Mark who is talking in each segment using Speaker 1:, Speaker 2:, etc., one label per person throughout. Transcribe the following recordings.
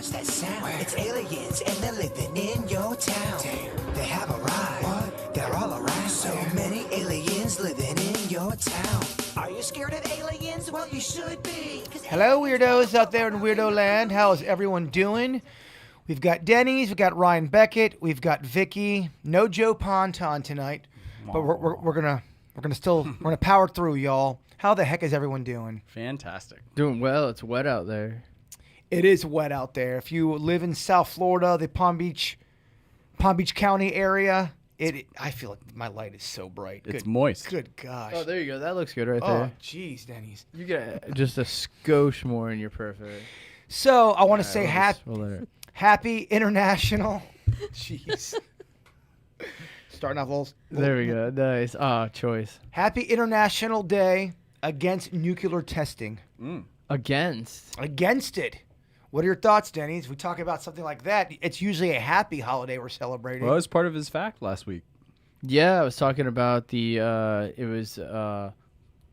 Speaker 1: What's that sound? Where? It's aliens and they're living in your town. Damn. They have arrived. What? They're all around. So many aliens living in your town. Are you scared of aliens? Well, you should be.
Speaker 2: Hello, weirdos out there in Weirdo Land. How is everyone doing? We've got Dennys, we've got Ryan Beckett, we've got Vickie. No Joe Ponton tonight, but we're gonna power through, y'all. How the heck is everyone doing?
Speaker 3: Fantastic.
Speaker 4: Doing well. It's wet out there.
Speaker 2: It is wet out there. If you live in South Florida, the Palm Beach County area, I feel like my light is so bright.
Speaker 3: It's moist.
Speaker 2: Good gosh.
Speaker 4: Oh, there you go. That looks good right
Speaker 2: Oh,
Speaker 4: there.
Speaker 2: jeez, Dennys.
Speaker 4: You get just a skosh more and you're perfect.
Speaker 2: So I want to say happy International. Jeez. Starting off a little.
Speaker 4: There we go. Nice. Choice.
Speaker 2: Happy International Day Against Nuclear Testing. Against it. What are your thoughts, Dennys? We talk about something like that. It's usually a happy holiday we're celebrating.
Speaker 3: Well, it was part of his fact last week.
Speaker 4: Yeah, I was talking about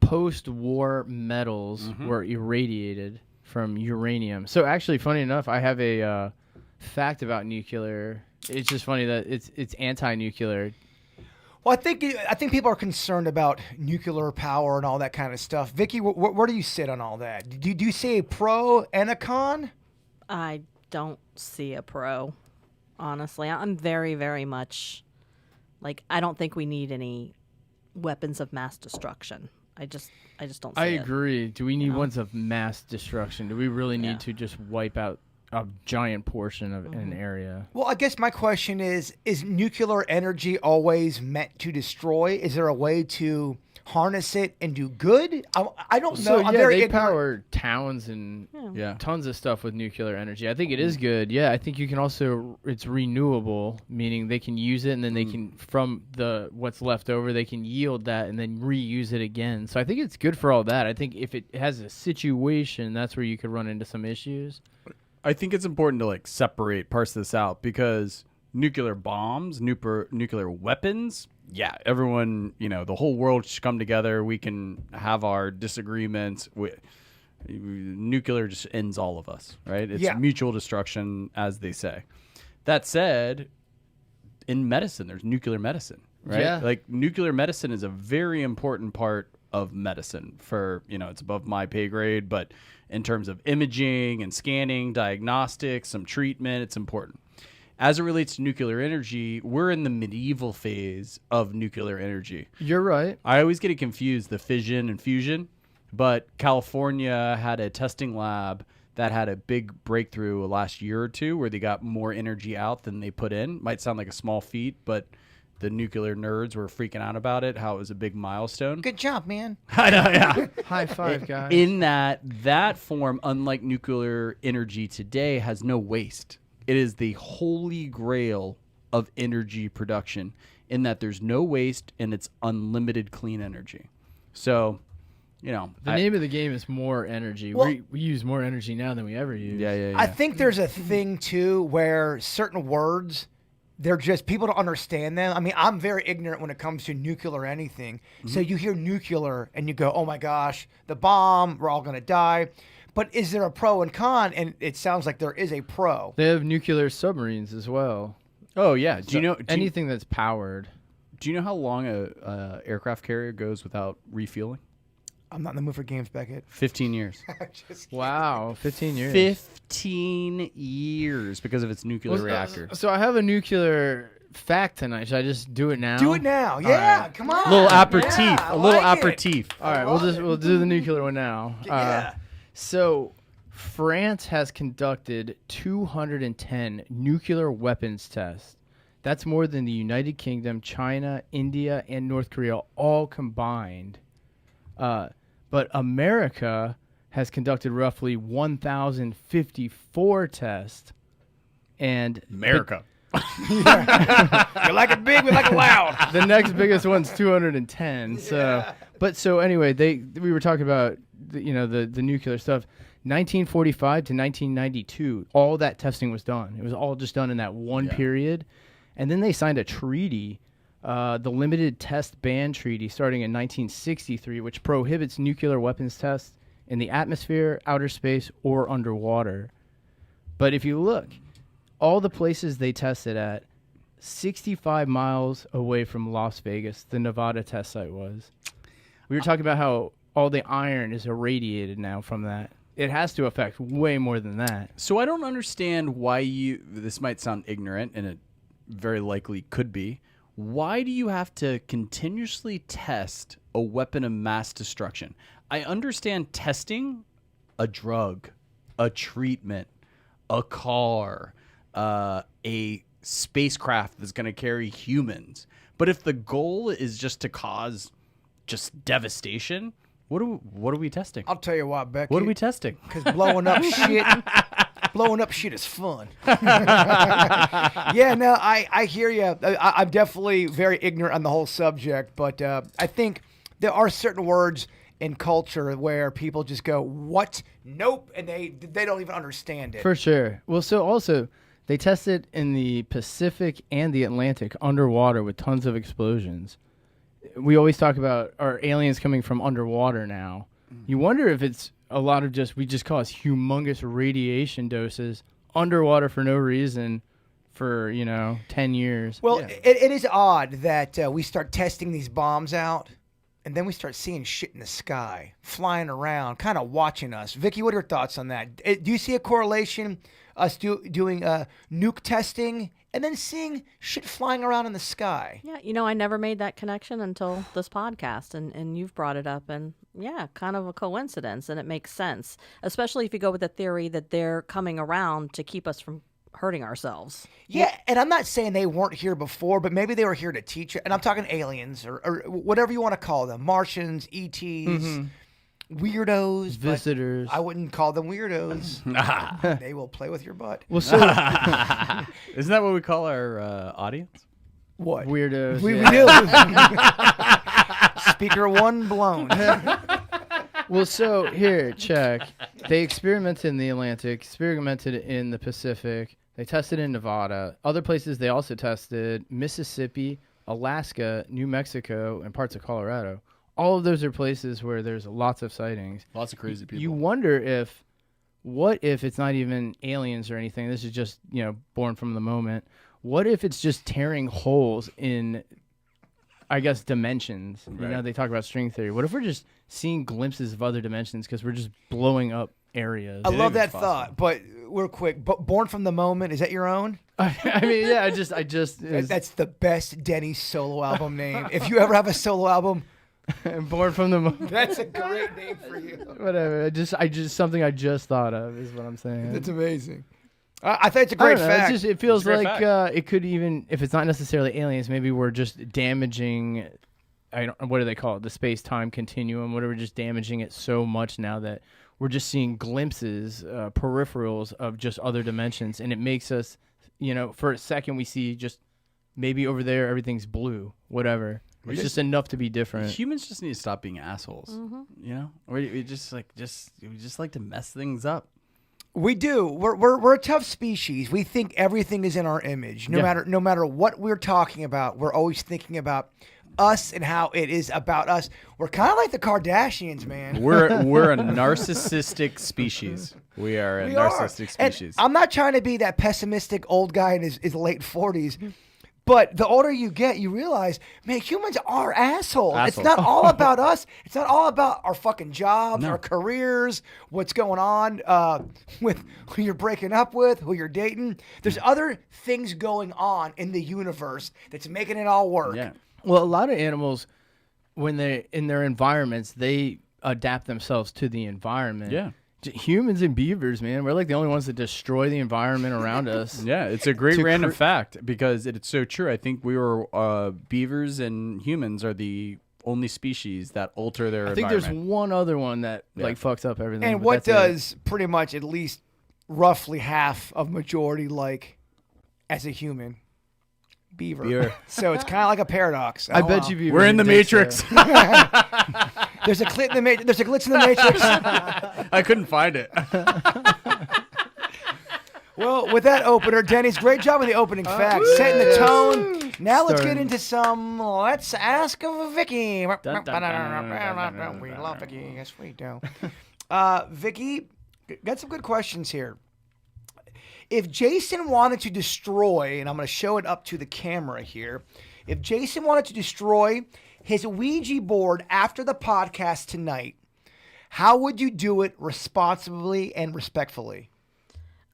Speaker 4: post-war metals were irradiated from uranium. So actually, funny enough, I have a fact about nuclear. It's just funny that it's anti-nuclear.
Speaker 2: Well, I think people are concerned about nuclear power and all that kind of stuff. Vickie, where do you sit on all that? Do you see a pro and a con?
Speaker 5: I don't see a pro, honestly. I'm very, very much like I don't think we need any weapons of mass destruction. I just don't see
Speaker 4: I
Speaker 5: it.
Speaker 4: agree. Do we need ones of mass destruction? Do we really need to just wipe out a giant portion of an area?
Speaker 2: Well, I guess my question is nuclear energy always meant to destroy? Is there a way to harness it and do good? I don't know.
Speaker 4: So,
Speaker 2: I'm
Speaker 4: yeah,
Speaker 2: very
Speaker 4: they
Speaker 2: ignorant.
Speaker 4: power towns and tons of stuff with nuclear energy. I think it is good. Yeah, I think you can also, it's renewable, meaning they can use it and then they can, from what's left over, they can yield that and then reuse it again. So I think it's good for all that. I think if it has a situation, that's where you could run into some issues.
Speaker 3: I think it's important to parse this out because nuclear bombs, nuclear weapons, yeah, everyone, the whole world should come together. We can have our disagreements. Nuclear just ends all of us, right? It's mutual destruction, as they say. That said, in medicine, there's nuclear medicine, right?
Speaker 4: Yeah.
Speaker 3: Nuclear medicine is a very important part of medicine for, it's above my pay grade, but in terms of imaging and scanning, diagnostics, some treatment, it's important. As it relates to nuclear energy, we're in the medieval phase of nuclear energy.
Speaker 4: You're right.
Speaker 3: I always get it confused, the fission and fusion, but California had a testing lab that had a big breakthrough last year or two where they got more energy out than they put in. Might sound like a small feat, but the nuclear nerds were freaking out about it, how it was a big milestone.
Speaker 2: Good job, man.
Speaker 3: I know, yeah.
Speaker 4: High five, guys.
Speaker 3: In that form, unlike nuclear energy today, has no waste. It is the holy grail of energy production in that there's no waste and it's unlimited clean energy. So,
Speaker 4: the name of the game is more energy.
Speaker 2: Well,
Speaker 4: we use more energy now than we ever used.
Speaker 3: Yeah.
Speaker 2: I think there's a thing, too, where certain words, they're just, people don't understand them. I mean, I'm very ignorant when it comes to nuclear anything. So you hear nuclear and you go, oh my gosh, the bomb, we're all going to die. But is there a pro and con? And it sounds like there is a pro.
Speaker 4: They have nuclear submarines as well.
Speaker 3: Oh, yeah.
Speaker 4: Anything that's powered.
Speaker 3: Do you know how long a aircraft carrier goes without refueling?
Speaker 2: I'm not in the mood for games, Beckett.
Speaker 3: 15 years.
Speaker 4: Wow, 15 years.
Speaker 3: 15 years because of its nuclear reactor.
Speaker 4: So I have a nuclear fact tonight. Should I just do it now?
Speaker 2: Do it now. Yeah, come on.
Speaker 3: A little aperitif.
Speaker 2: Yeah,
Speaker 3: a little
Speaker 2: like it.
Speaker 3: aperitif.
Speaker 4: All right, we'll do the nuclear one now.
Speaker 2: Yeah.
Speaker 4: So France has conducted 210 nuclear weapons tests. That's more than the United Kingdom, China, India, and North Korea all combined. But America has conducted roughly 1,054 tests. And
Speaker 3: America.
Speaker 2: You like it big, we like it loud.
Speaker 4: The next biggest one's 210. So anyway, we were talking about the nuclear stuff. 1945 to 1992, all that testing was done. It was all just done in that one period. And then they signed a treaty, the Limited Test Ban Treaty, starting in 1963, which prohibits nuclear weapons tests in the atmosphere, outer space, or underwater. But if you look, all the places they tested at, 65 miles away from Las Vegas, the Nevada test site was. We were talking about how all the iron is irradiated now from that. It has to affect way more than that.
Speaker 3: So I don't understand why this might sound ignorant, and it very likely could be. Why do you have to continuously test a weapon of mass destruction? I understand testing a drug, a treatment, a car, a spacecraft that's going to carry humans. But if the goal is just to cause just devastation, what are we testing?
Speaker 2: I'll tell you what, Beckett.
Speaker 3: What are we testing?
Speaker 2: Because blowing up shit is fun. Yeah, no, I hear you. I'm definitely very ignorant on the whole subject, but I think there are certain words in culture where people just go, "What? Nope," and they don't even understand it.
Speaker 4: For sure. Well, so also they tested in the Pacific and the Atlantic underwater with tons of explosions. We always talk about our aliens coming from underwater now. You wonder if it's a lot of we just cause humongous radiation doses underwater for no reason for, 10 years.
Speaker 2: Well, it is odd that we start testing these bombs out, and then we start seeing shit in the sky, flying around, kind of watching us. Vickie, what are your thoughts on that? Do you see a correlation, us doing nuke testing and then seeing shit flying around in the sky?
Speaker 5: Yeah, I never made that connection until this podcast, and you've brought it up, and yeah, kind of a coincidence, and it makes sense, especially if you go with the theory that they're coming around to keep us from hurting ourselves.
Speaker 2: Yeah, and I'm not saying they weren't here before, but maybe they were here to teach it. And I'm talking aliens or whatever you want to call them, Martians, ETs, weirdos,
Speaker 4: visitors.
Speaker 2: I wouldn't call them weirdos. They will play with your butt.
Speaker 4: Well, so
Speaker 3: Isn't that what we call our audience?
Speaker 2: What?
Speaker 4: Weirdos.
Speaker 2: We do. Speaker one blown.
Speaker 4: Well, so here, check. They experimented in the Atlantic, experimented in the Pacific. They tested in Nevada. Other places they also tested: Mississippi, Alaska, New Mexico, and parts of Colorado. All of those are places where there's lots of sightings.
Speaker 3: Lots of crazy people.
Speaker 4: You wonder what if it's not even aliens or anything? This is just, born from the moment. What if it's just tearing holes in, I guess, dimensions?
Speaker 3: Right.
Speaker 4: They talk about string theory. What if we're just seeing glimpses of other dimensions because we're just blowing up areas?
Speaker 2: I love that thought, but real quick, born from the moment, is that your own?
Speaker 4: I mean, yeah, I just.
Speaker 2: That's the best Dennys solo album name. If you ever have a solo album,
Speaker 4: born from the moment.
Speaker 2: That's a great name for you.
Speaker 4: Whatever. I just something I just thought of is what I'm saying.
Speaker 2: That's amazing. I think it's a great fact.
Speaker 4: It feels
Speaker 3: It's a great
Speaker 4: like it could even, if it's not necessarily aliens, maybe we're just damaging. What do they call it? The space-time continuum. Whatever, just damaging it so much now that we're just seeing glimpses, peripherals of just other dimensions, and it makes us, for a second we see just maybe over there everything's blue, whatever. It's just enough to be different.
Speaker 3: Humans just need to stop being assholes. We just like to mess things up.
Speaker 2: We do. We're a tough species. We think everything is in our image. No matter what we're talking about, we're always thinking about us and how it is about us. We're kind of like the Kardashians, man.
Speaker 3: We're a narcissistic species. We are a narcissistic species.
Speaker 2: And I'm not trying to be that pessimistic old guy in his late 40s. But the older you get, you realize, man, humans are assholes. It's not all about us. It's not all about our fucking jobs, our careers, what's going on with who you're breaking up with, who you're dating. There's other things going on in the universe that's making it all work.
Speaker 3: Yeah.
Speaker 4: Well, a lot of animals, when they're in their environments, they adapt themselves to the environment.
Speaker 3: Yeah.
Speaker 4: Humans and beavers, man, we're like the only ones that destroy the environment around us.
Speaker 3: Yeah, it's a great random fact because it's so true. I think beavers and humans are the only species that alter their environment.
Speaker 4: I think there's one other one that fucks up everything.
Speaker 2: And what does pretty much at least roughly half of majority like as a human? Beaver. So it's kind of like a paradox.
Speaker 4: I bet you beavers.
Speaker 3: We're in the Matrix.
Speaker 2: There's a glitch in the Matrix. There's a glitch in the Matrix.
Speaker 3: I couldn't find it.
Speaker 2: Well, with that opener, Dennys, great job with the opening facts, setting the tone. Now let's get into some Let's Ask of Vickie. We love Vickie. Yes, we do. Vickie, got some good questions here. If Jason wanted to destroy, and I'm going to show it up to the camera here, if Jason wanted to destroy his Ouija board after the podcast tonight, how would you do it responsibly and respectfully?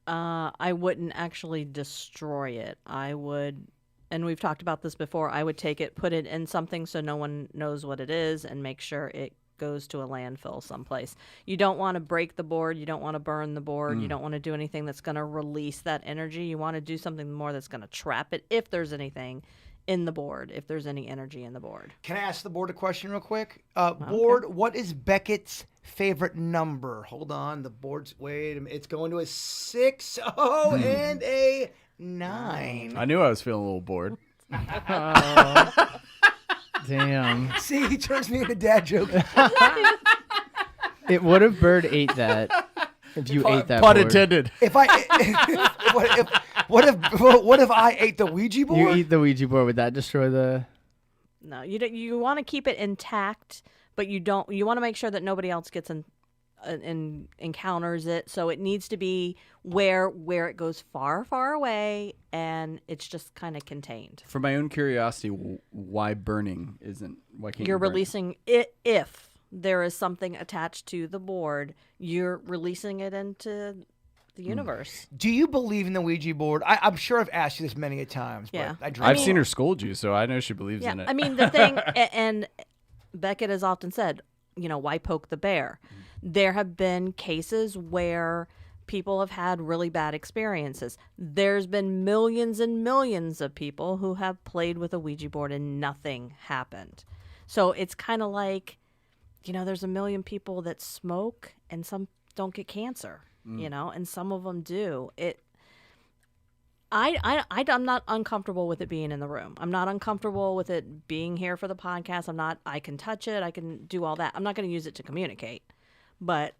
Speaker 5: I wouldn't actually destroy it. I would, and we've talked about this before, I would take it, put it in something so no one knows what it is, and make sure it goes to a landfill someplace. You don't want to break the board. You don't want to burn the board. You don't want to do anything that's going to release that energy. You want to do something more that's going to trap it if there's anything in the board, if there's any energy in the board.
Speaker 2: Can I ask the board a question real quick? Board, what is Beckett's favorite number? Hold on, the board's, wait a minute, it's going to a 6, and a 9.
Speaker 3: I knew I was feeling a little bored.
Speaker 4: Damn.
Speaker 2: See, he turns me into dad joke.
Speaker 4: What if Bird ate that? If you ate that
Speaker 3: Pun
Speaker 4: board?
Speaker 3: intended.
Speaker 2: If I, what if I ate the Ouija board?
Speaker 4: You eat the Ouija board, would that destroy the...
Speaker 5: No, you don't, you want to keep it intact, but you don't. You want to make sure that nobody else gets encounters it. So it needs to be where it goes far, far away, and it's just kind of contained.
Speaker 3: For my own curiosity, why burning isn't? Why can't
Speaker 5: You're
Speaker 3: you burn?
Speaker 5: releasing it if there is something attached to the board. You're releasing it into the universe.
Speaker 2: Do you believe in the Ouija board? I'm sure I've asked you this many a times.
Speaker 5: Yeah.
Speaker 2: But
Speaker 3: I've seen her scold you, so I know she believes
Speaker 5: Yeah,
Speaker 3: in it.
Speaker 5: I mean the thing, and Beckett has often said, why poke the bear? There have been cases where people have had really bad experiences. There's been millions and millions of people who have played with a Ouija board and nothing happened. So it's kind of like, there's a million people that smoke and some don't get cancer, and some of them do. I'm not uncomfortable with it being in the room. I'm not uncomfortable with it being here for the podcast. I can touch it. I can do all that. I'm not going to use it to communicate, but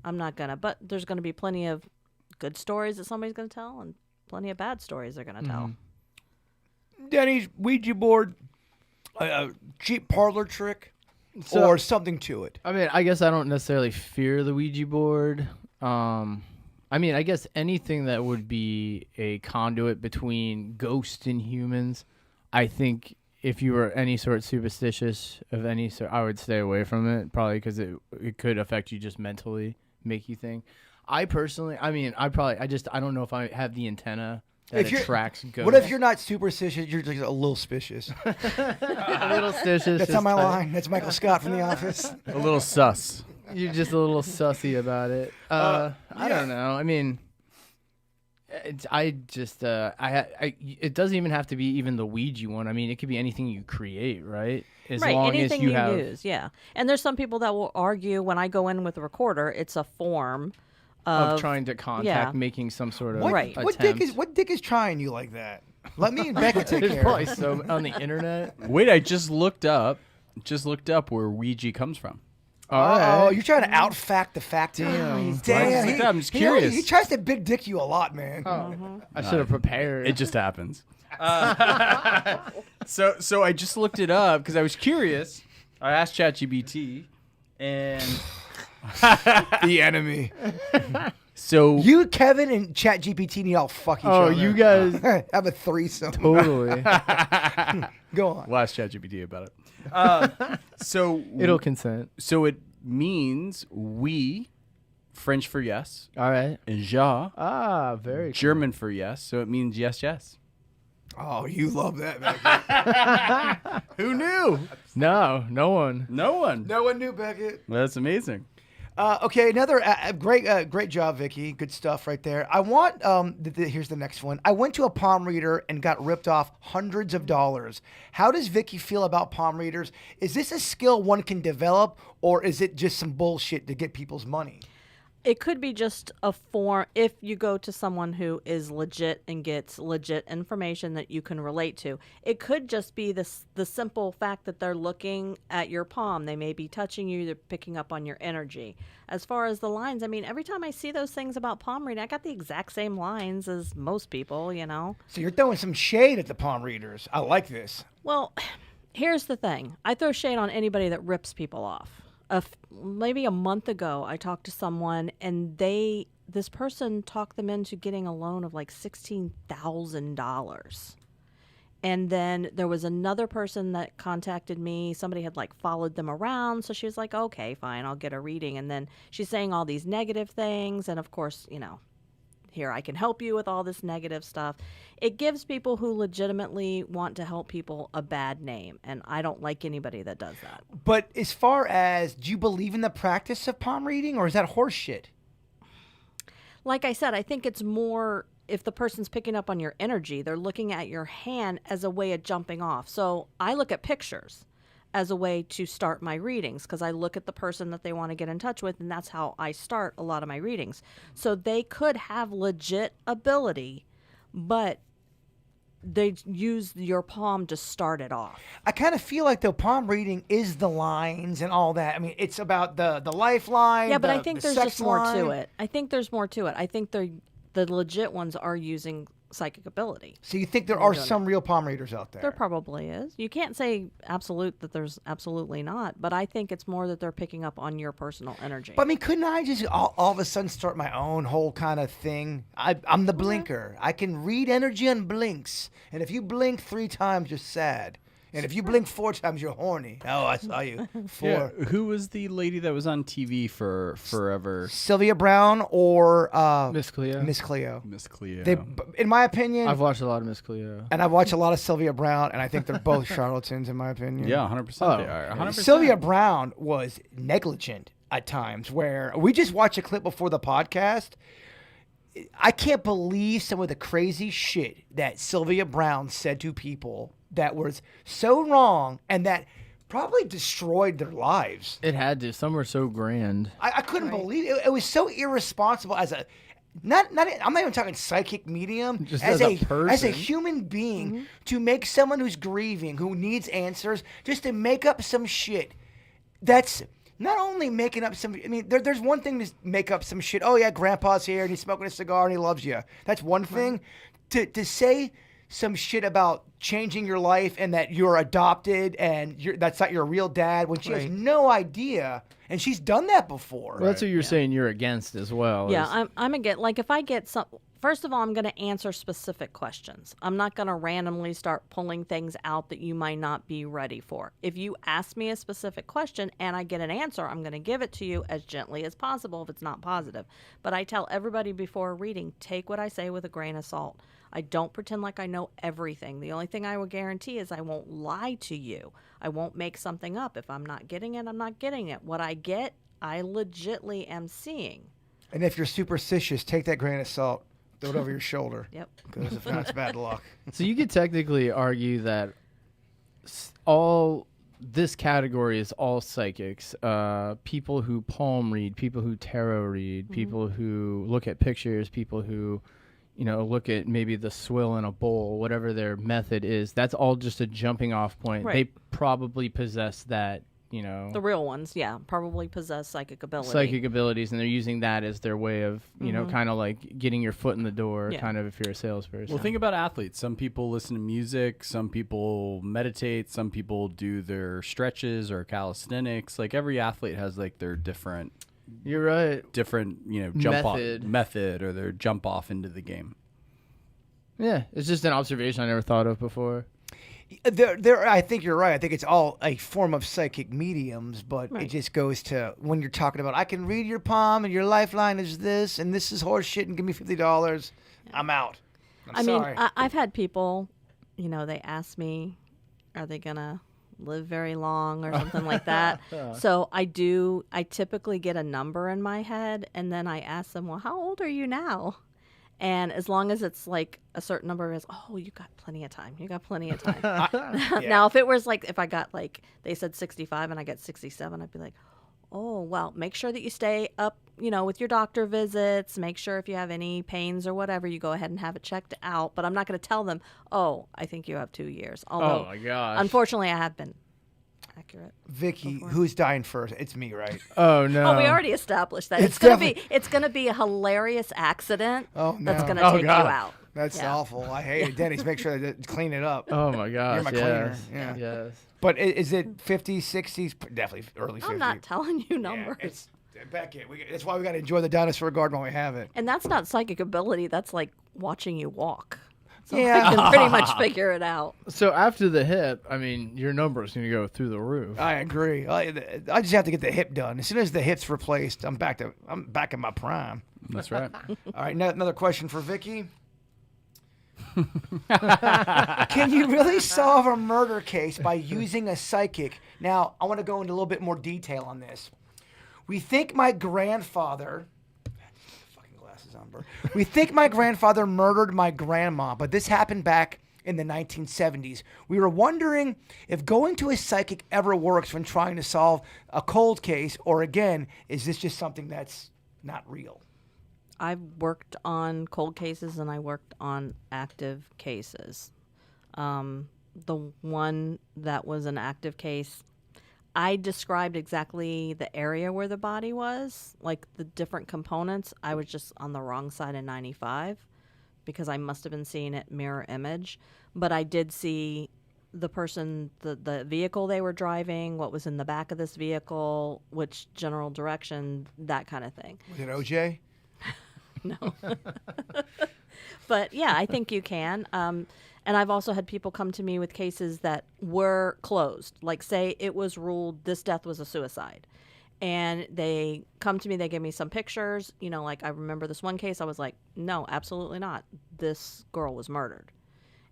Speaker 5: I'm not going to, but there's going to be plenty of good stories that somebody's going to tell and plenty of bad stories they're going to tell.
Speaker 2: Dennys, Ouija board, a cheap parlor trick, or something to it?
Speaker 4: I mean, I guess I don't necessarily fear the Ouija board. I mean, I guess anything that would be a conduit between ghosts and humans, I think if you were any sort superstitious of any sort, I would stay away from it, probably because it could affect you just mentally, make you think. I personally, I don't know if I have the antenna that attracts ghosts.
Speaker 2: What if you're not superstitious? You're just a little suspicious.
Speaker 4: a little stitious?
Speaker 2: That's not my line. That's Michael Scott from The Office.
Speaker 3: A little sus.
Speaker 4: You're just a little sussy about it. I don't know. I mean, it doesn't even have to be even the Ouija one. I mean, it could be anything you create, right? As long
Speaker 5: anything
Speaker 4: as you have...
Speaker 5: use, yeah. And there's some people that will argue when I go in with a recorder, it's a form
Speaker 4: of trying to contact, making some sort of attempt.
Speaker 2: What dick is trying you like that? Let me and Beckett take
Speaker 4: There's
Speaker 2: care
Speaker 4: probably
Speaker 2: of it.
Speaker 4: so on the internet.
Speaker 3: Wait, I just looked up where Ouija comes from.
Speaker 4: All right.
Speaker 2: You're trying to out-fact the fact. Damn.
Speaker 3: I'm just curious.
Speaker 2: He tries to big dick you a lot, man.
Speaker 4: I should have prepared.
Speaker 3: It just happens. So I just looked it up because I was curious. I asked ChatGPT, and
Speaker 2: The enemy.
Speaker 3: so
Speaker 2: You, Kevin, and ChatGPT need all fuck each other.
Speaker 4: Oh, you guys
Speaker 2: have a threesome.
Speaker 4: totally.
Speaker 2: Go on.
Speaker 3: we'll ask ChatGPT about it. So
Speaker 4: It'll consent.
Speaker 3: So it means we, French for yes,
Speaker 4: All right.
Speaker 3: and ja,
Speaker 4: Very cool.
Speaker 3: German for yes. So it means yes, yes.
Speaker 2: Oh, you love that, Beckett.
Speaker 3: Who knew?
Speaker 4: No one.
Speaker 3: No one.
Speaker 2: No one knew, Beckett.
Speaker 3: That's amazing.
Speaker 2: Okay, another great job, Vickie. Good stuff right there. I want here's the next one. I went to a palm reader and got ripped off hundreds of dollars. How does Vickie feel about palm readers? Is this a skill one can develop, or is it just some bullshit to get people's money?
Speaker 5: It could be just a form if you go to someone who is legit and gets legit information that you can relate to. It could just be the simple fact that they're looking at your palm. They may be touching you. They're picking up on your energy. As far as the lines, I mean, every time I see those things about palm reading, I got the exact same lines as most people,
Speaker 2: So you're throwing some shade at the palm readers. I like this.
Speaker 5: Well, here's the thing. I throw shade on anybody that rips people off. maybe a month ago, I talked to someone, and this person talked them into getting a loan of like $16,000. And then there was another person that contacted me. Somebody had like followed them around. So she was like, okay, fine, I'll get a reading. And then she's saying all these negative things. And of course, here, I can help you with all this negative stuff. It gives people who legitimately want to help people a bad name. And I don't like anybody that does that.
Speaker 2: But as far as, do you believe in the practice of palm reading, or is that horse shit?
Speaker 5: Like I said, I think it's more if the person's picking up on your energy, they're looking at your hand as a way of jumping off. So I look at pictures as a way to start my readings because I look at the person that they want to get in touch with, and that's how I start a lot of my readings. So they could have legit ability, but they use your palm to start it off.
Speaker 2: I kind of feel like the palm reading is the lines and all that. I mean, it's about the lifeline.
Speaker 5: Yeah, but
Speaker 2: I
Speaker 5: I think there's just more to it. I think there's more to it. I think the legit ones are using psychic ability.
Speaker 2: So you think there are some real palm readers out there?
Speaker 5: There probably is. You can't say absolute that there's absolutely not, but I think it's more that they're picking up on your personal energy.
Speaker 2: But I mean, couldn't I just all of a sudden start my own whole kind of thing? I'm the blinker. I can read energy on blinks. And if you blink 3 times, you're sad. And if you blink 4 times, you're horny. Oh, I saw you. 4.
Speaker 3: Yeah. Who was the lady that was on TV for forever?
Speaker 2: Sylvia Brown or
Speaker 4: Miss Cleo.
Speaker 2: Miss Cleo.
Speaker 3: Miss Cleo.
Speaker 2: They, in my opinion,
Speaker 4: I've watched a lot of Miss Cleo.
Speaker 2: and I've watched a lot of Sylvia Brown, and I think they're both charlatans, in my opinion.
Speaker 3: Yeah, 100%.
Speaker 4: Oh,
Speaker 3: They are. 100%.
Speaker 2: Sylvia Brown was negligent at times where we just watched a clip before the podcast. I can't believe some of the crazy shit that Sylvia Brown said to people that was so wrong and that probably destroyed their lives.
Speaker 4: It had to. Some were so grand.
Speaker 2: I couldn't believe it. It was so irresponsible as a I'm not even talking psychic medium,
Speaker 4: Just
Speaker 2: as
Speaker 4: as a
Speaker 2: a
Speaker 4: person.
Speaker 2: human being to make someone who's grieving, who needs answers, just to make up some shit. That's not only making up some. I mean, there's one thing to make up some shit. Oh yeah, Grandpa's here and he's smoking a cigar and he loves you. That's one thing. To say some shit about changing your life and that you're adopted and that's not your real dad when she has no idea, and she's done that before.
Speaker 4: Well, that's what you're saying you're against as well.
Speaker 5: Yeah, I'm against. Like if I get some, first of all, I'm going to answer specific questions. I'm not going to randomly start pulling things out that you might not be ready for. If you ask me a specific question and I get an answer, I'm going to give it to you as gently as possible if it's not positive. But I tell everybody before a reading, take what I say with a grain of salt. I don't pretend like I know everything. The only thing I will guarantee is I won't lie to you. I won't make something up. If I'm not getting it, I'm not getting it. What I get, I legitly am seeing.
Speaker 2: And if you're superstitious, take that grain of salt, throw it over your shoulder.
Speaker 5: Yep.
Speaker 2: Because if not, it's bad luck.
Speaker 4: So you could technically argue that all this category is all psychics. People who palm read, people who tarot read, people who look at pictures, people who, look at maybe the swill in a bowl, whatever their method is. That's all just a jumping off point.
Speaker 5: Right.
Speaker 4: They probably possess that,
Speaker 5: The real ones, yeah, probably possess psychic ability.
Speaker 4: psychic abilities, and they're using that as their way of, kind of like getting your foot in the door,
Speaker 5: Yeah.
Speaker 4: kind of if you're a salesperson.
Speaker 3: Well, think about athletes. Some people listen to music. Some people meditate. Some people do their stretches or calisthenics. Like every athlete has like their different,
Speaker 4: You're right.
Speaker 3: jump
Speaker 4: Method.
Speaker 3: off method or their jump off into the game.
Speaker 4: Yeah, it's just an observation I never thought of before.
Speaker 2: I think you're right. I think it's all a form of psychic mediums, but it
Speaker 5: Right.
Speaker 2: just goes to when you're talking about, I can read your palm and your lifeline is this and this is horse shit and give me $50. I'm out. I'm sorry.
Speaker 5: mean, I've had people, they ask me, are they going to live very long or something like that. So I typically get a number in my head, and then I ask them, well, how old are you now? And as long as it's like a certain number is, oh, you got plenty of time. You got plenty of time. Now, if it was like, if I got like, they said 65 and I got 67, I'd be like, oh, well, make sure that you stay up, with your doctor visits. Make sure if you have any pains or whatever, you go ahead and have it checked out. But I'm not going to tell them, oh, I think you have 2 years. Although,
Speaker 4: Oh my gosh.
Speaker 5: unfortunately, I have been accurate.
Speaker 2: Vickie, who's dying first? It's me, right?
Speaker 4: Oh no.
Speaker 5: Oh, we already established that.
Speaker 2: It's
Speaker 5: It's gonna be a hilarious accident
Speaker 2: Oh,
Speaker 5: that's
Speaker 2: no.
Speaker 5: gonna
Speaker 4: Oh,
Speaker 5: take
Speaker 4: God.
Speaker 5: you out.
Speaker 2: That's
Speaker 5: Yeah.
Speaker 2: awful. I hate it. Dennys, make sure to clean it up.
Speaker 4: Oh my gosh.
Speaker 2: my
Speaker 4: yes.
Speaker 2: cleaner, yeah.
Speaker 4: Yes.
Speaker 2: But is it 50s, 60s? Definitely early 50s.
Speaker 5: I'm not telling you
Speaker 2: Yeah,
Speaker 5: numbers.
Speaker 2: it's Beckett. That's why we got to enjoy the dinosaur garden while we have it.
Speaker 5: And that's not psychic ability. That's like watching you walk. So
Speaker 2: Yeah.
Speaker 5: I can pretty much figure it out.
Speaker 4: So after the hip, I mean, your number is going to go through the roof.
Speaker 2: I agree. I just have to get the hip done. As soon as the hip's replaced, I'm back in my prime.
Speaker 3: That's right.
Speaker 2: All right, another question for Vickie. Can you really solve a murder case by using a psychic? Now, I want to go into a little bit more detail on this. We think my grandfather murdered my grandma, but this happened back in the 1970s. We were wondering if going to a psychic ever works when trying to solve a cold case, or again, is this just something that's not real?
Speaker 5: I've worked on cold cases and I worked on active cases. The one that was an active case, I described exactly the area where the body was, like the different components. I was just on the wrong side of 95 because I must have been seeing it mirror image. But I did see the person, the vehicle they were driving, what was in the back of this vehicle, which general direction, that kind of thing.
Speaker 2: Was it OJ?
Speaker 5: No. But yeah, I think you can. And I've also had people come to me with cases that were closed. Like, say it was ruled this death was a suicide. And they come to me, they give me some pictures. You know, like I remember this one case, I was like, no, absolutely not. This girl was murdered.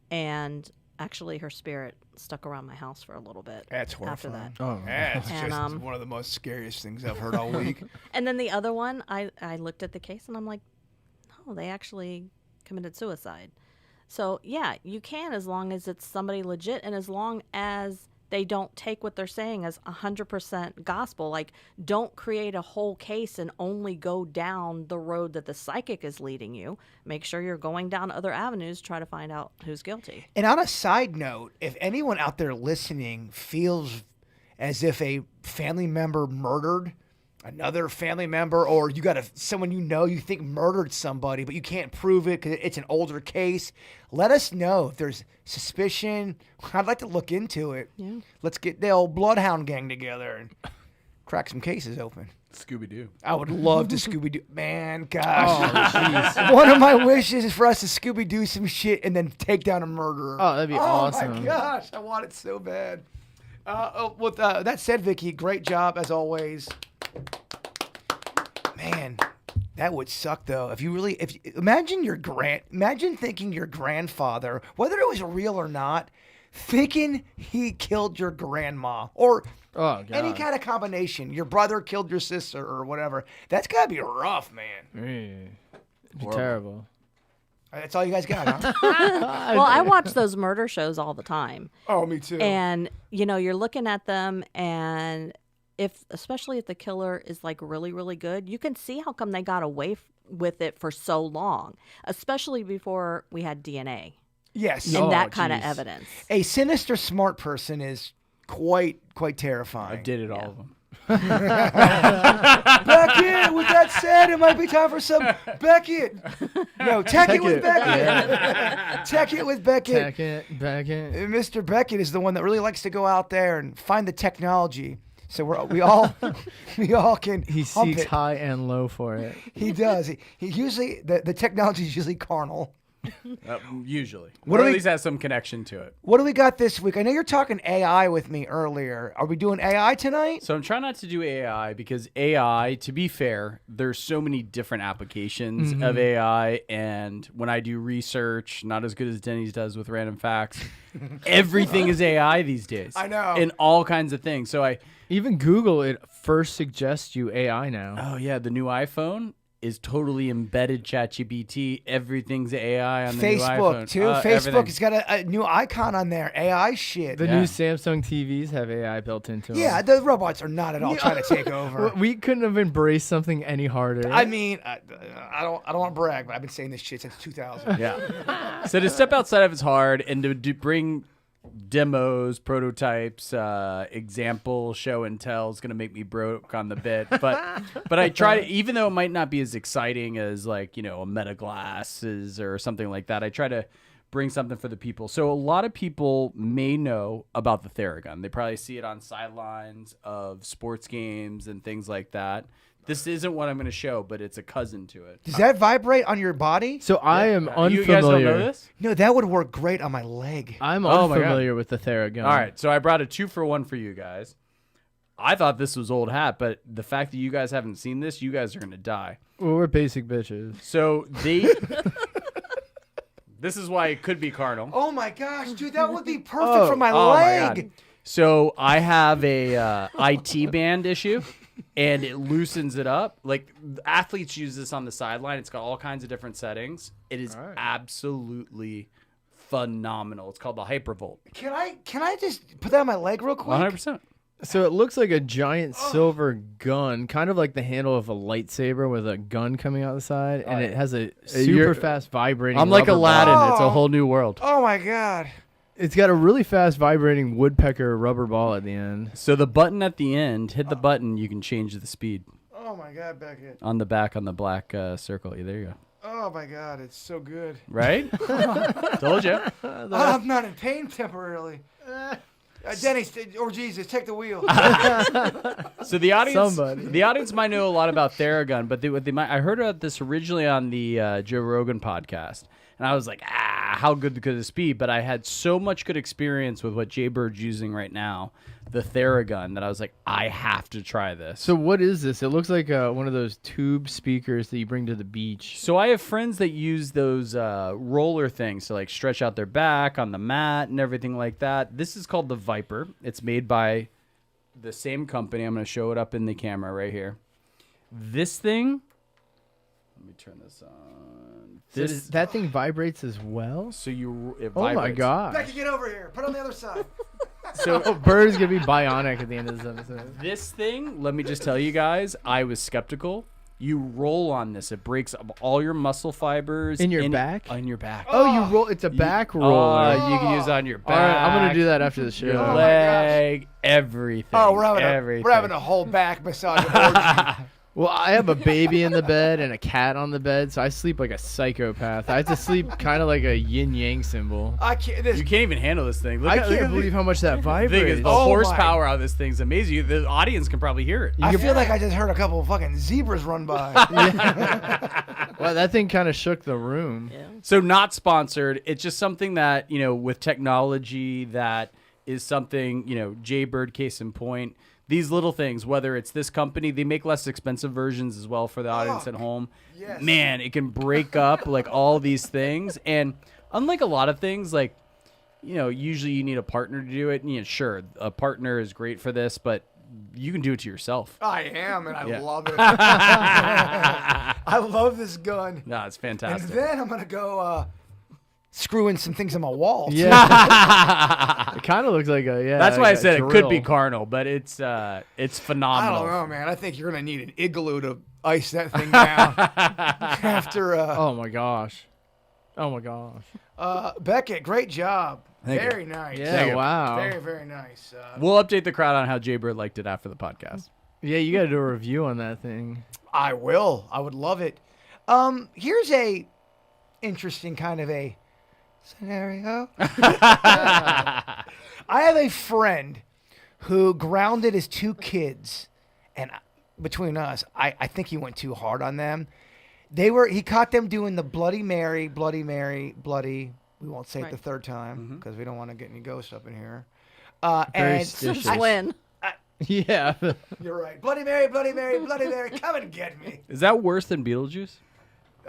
Speaker 5: And actually her spirit stuck around my house for a little bit.
Speaker 2: That's
Speaker 5: after
Speaker 2: horrifying.
Speaker 5: that.
Speaker 4: Oh,
Speaker 2: That's
Speaker 5: And,
Speaker 2: just one of the most scariest things I've heard all week.
Speaker 5: And then the other one, I looked at the case and I'm like, no, they actually committed suicide. So, yeah, you can as long as it's somebody legit and as long as they don't take what they're saying as 100% gospel. Like, don't create a whole case and only go down the road that the psychic is leading you. Make sure you're going down other avenues, try to find out who's guilty.
Speaker 2: And on a side note, if anyone out there listening feels as if a family member murdered another family member, or you got someone you think murdered somebody, but you can't prove it because it's an older case, let us know if there's suspicion. I'd like to look into it.
Speaker 5: Yeah.
Speaker 2: Let's get the old Bloodhound gang together and crack some cases open.
Speaker 3: Scooby-Doo.
Speaker 2: I would love to Scooby-Doo. Man, gosh. One of my wishes is for us to Scooby-Doo some shit and then take down a murderer.
Speaker 4: Oh, that'd be awesome.
Speaker 2: Oh, my gosh. I want it so bad. With that said, Vickie, great job as always. Man, that would suck though. Imagine thinking your grandfather, whether it was real or not, thinking he killed your grandma or any kind of combination. Your brother killed your sister or whatever. That's gotta be rough, man.
Speaker 4: It'd be terrible.
Speaker 2: That's all you guys got, huh?
Speaker 5: Well, I watch those murder shows all the time.
Speaker 2: Oh, me too.
Speaker 5: And, you're looking at them and especially if the killer is like really, really good, you can see how come they got away with it for so long, especially before we had DNA.
Speaker 2: Yes.
Speaker 5: And that kind of evidence.
Speaker 2: A sinister, smart person is quite terrifying.
Speaker 3: I dated all of them.
Speaker 2: Beckett, with that said, it might be time for some Beckett. No, Tech-It with Beckett. Tech-It with Beckett.
Speaker 4: Beckett.
Speaker 2: Mr. Beckett is the one that really likes to go out there and find the technology. So we all can.
Speaker 4: He
Speaker 2: hump
Speaker 4: seeks
Speaker 2: it.
Speaker 4: high and low for it.
Speaker 2: He does. He usually the technology is usually carnal.
Speaker 3: Usually.
Speaker 2: What
Speaker 3: Or
Speaker 2: do
Speaker 3: at
Speaker 2: we-
Speaker 3: least has some connection to it.
Speaker 2: What do we got this week? I know you're talking AI with me earlier. Are we doing AI tonight?
Speaker 3: So I'm trying not to do AI because AI, to be fair, there's so many different applications of AI. And when I do research, not as good as Dennys does with random facts, everything is AI these days.
Speaker 2: I know.
Speaker 3: In all kinds of things. So
Speaker 4: Even Google, it first suggests you AI now.
Speaker 3: oh yeah, the new iPhone is totally embedded ChatGPT. Everything's AI on the new iPhone.
Speaker 2: Facebook too. Facebook
Speaker 3: Everything.
Speaker 2: has got a new icon on there. AI shit.
Speaker 4: The
Speaker 3: Yeah.
Speaker 4: new Samsung TVs have AI built into them.
Speaker 2: Yeah, the robots are not at all trying to take over.
Speaker 4: We couldn't have embraced something any harder.
Speaker 2: I mean, I don't want to brag, but I've been saying this shit since 2000.
Speaker 3: Yeah. So to step outside of it's hard, and to bring demos, prototypes, example, show and tell is gonna make me broke on the bit. But I try to, even though it might not be as exciting as like a Meta glasses or something like that, I try to bring something for the people. So a lot of people may know about the Theragun. They probably see it on sidelines of sports games and things like that. This isn't what I'm going to show, but it's a cousin to it.
Speaker 2: Does that vibrate on your body?
Speaker 4: So I am unfamiliar.
Speaker 3: You guys don't know this?
Speaker 2: No, that would work great on my leg.
Speaker 4: I'm
Speaker 3: Oh my God.
Speaker 4: unfamiliar with the Theragun.
Speaker 3: All right, so I brought a 2-for-1 for you guys. I thought this was old hat, but the fact that you guys haven't seen this, you guys are going to die.
Speaker 4: Well, we're basic bitches.
Speaker 3: So they... This is why it could be carnal.
Speaker 2: Oh my gosh, dude, that would be perfect for my
Speaker 3: Oh my
Speaker 2: leg.
Speaker 3: God. So I have a IT band issue, and it loosens it up. Like athletes use this on the sideline. It's got all kinds of different settings. It is absolutely phenomenal. It's called the Hypervolt.
Speaker 2: Can I just put that on my leg real quick?
Speaker 3: 100%.
Speaker 4: So it looks like a giant silver gun, kind of like the handle of a lightsaber with a gun coming out the side, and it has a super fast vibrating.
Speaker 3: I'm like
Speaker 4: rubber
Speaker 3: Aladdin.
Speaker 4: ball.
Speaker 3: It's a whole new world.
Speaker 2: Oh my god.
Speaker 4: It's got a really fast vibrating woodpecker rubber ball at the end.
Speaker 3: So the button at the end, hit the button, you can change the speed.
Speaker 2: Oh my god, Beckett.
Speaker 3: On the back, on the black circle. Yeah, there you go.
Speaker 2: Oh my god, it's so good.
Speaker 3: Right? Told you.
Speaker 2: I'm not in pain temporarily. Dennys, or Jesus, take the wheel.
Speaker 3: So the audience might know a lot about Theragun, but I heard about this originally on the Joe Rogan podcast, and I was like, how good could this be? But I had so much good experience with what Jaybird's using right now, the Theragun, that I was like, I have to try this.
Speaker 4: So what is this? It looks like one of those tube speakers that you bring to the beach.
Speaker 3: So I have friends that use those roller things to like stretch out their back on the mat and everything like that. This is called the Viper. It's made by the same company. I'm going to show it up in the camera right here. This thing, let me turn this on.
Speaker 4: That thing vibrates as well?
Speaker 3: It
Speaker 4: Oh my
Speaker 3: vibrates.
Speaker 4: god.
Speaker 2: Becky, get over here. Put it on the other side.
Speaker 3: So
Speaker 4: Bird's gonna be bionic at the end of this episode.
Speaker 3: this thing, let me just tell you guys, I was skeptical. You roll on this, it breaks up all your muscle fibers
Speaker 4: In your back?
Speaker 3: On your back.
Speaker 4: Oh, you roll. It's a back roller.
Speaker 3: You can use it on your back.
Speaker 4: All right, I'm gonna do that after the show.
Speaker 3: Your
Speaker 2: Oh my
Speaker 3: leg, everything.
Speaker 2: Oh, we're having a whole back massage orgy.
Speaker 4: Well, I have a baby in the bed and a cat on the bed, so I sleep like a psychopath. I have to sleep kind of like a yin yang symbol.
Speaker 2: I can't.
Speaker 3: You can't even handle this thing.
Speaker 4: I can't believe how much that
Speaker 3: the
Speaker 4: vibrates.
Speaker 3: horsepower out of this thing's amazing. The audience can probably hear it.
Speaker 2: I feel like I just heard a couple of fucking zebras run by.
Speaker 4: Well, that thing kind of shook the room.
Speaker 5: Yeah.
Speaker 3: So not sponsored. It's just something that, with technology that is something, Jaybird case in point. These little things, whether it's this company, they make less expensive versions as well for the audience at home.
Speaker 2: Yes.
Speaker 3: Man, it can break up like all these things. And unlike a lot of things, like, usually you need a partner to do it. And sure, a partner is great for this, but you can do it to yourself.
Speaker 2: I am, and I
Speaker 3: Yeah.
Speaker 2: love it. I love this gun.
Speaker 3: No, it's
Speaker 2: And
Speaker 3: fantastic.
Speaker 2: then I'm going to go screw in some things on my wall. too.
Speaker 4: Yeah. It kind of looks like a,
Speaker 3: That's why I
Speaker 4: like a
Speaker 3: said it could be
Speaker 4: drill.
Speaker 3: carnal, but it's
Speaker 2: I
Speaker 3: phenomenal.
Speaker 2: don't know, man. I think you're going to need an igloo to ice that thing down. After
Speaker 4: Oh my gosh. Oh my gosh.
Speaker 2: Beckett, great job.
Speaker 3: Thank you.
Speaker 2: Very nice.
Speaker 4: Yeah, wow.
Speaker 2: Very, very nice.
Speaker 3: We'll update the crowd on how Jaybird liked it after the podcast.
Speaker 4: Yeah, you got to do a review on that thing.
Speaker 2: I will. I would love it. Here's a interesting kind of a scenario. I have a friend who grounded his 2 kids, and between us, I think he went too hard on them. He caught them doing the Bloody Mary, Bloody Mary, Bloody. We won't say it the third time because we don't want to get any ghosts up in here.
Speaker 4: Very
Speaker 2: And
Speaker 4: stitious.
Speaker 5: Since when?
Speaker 4: Yeah.
Speaker 2: you're right. Bloody Mary, Bloody Mary, Bloody Mary, come and get me.
Speaker 3: Is that worse than Beetlejuice?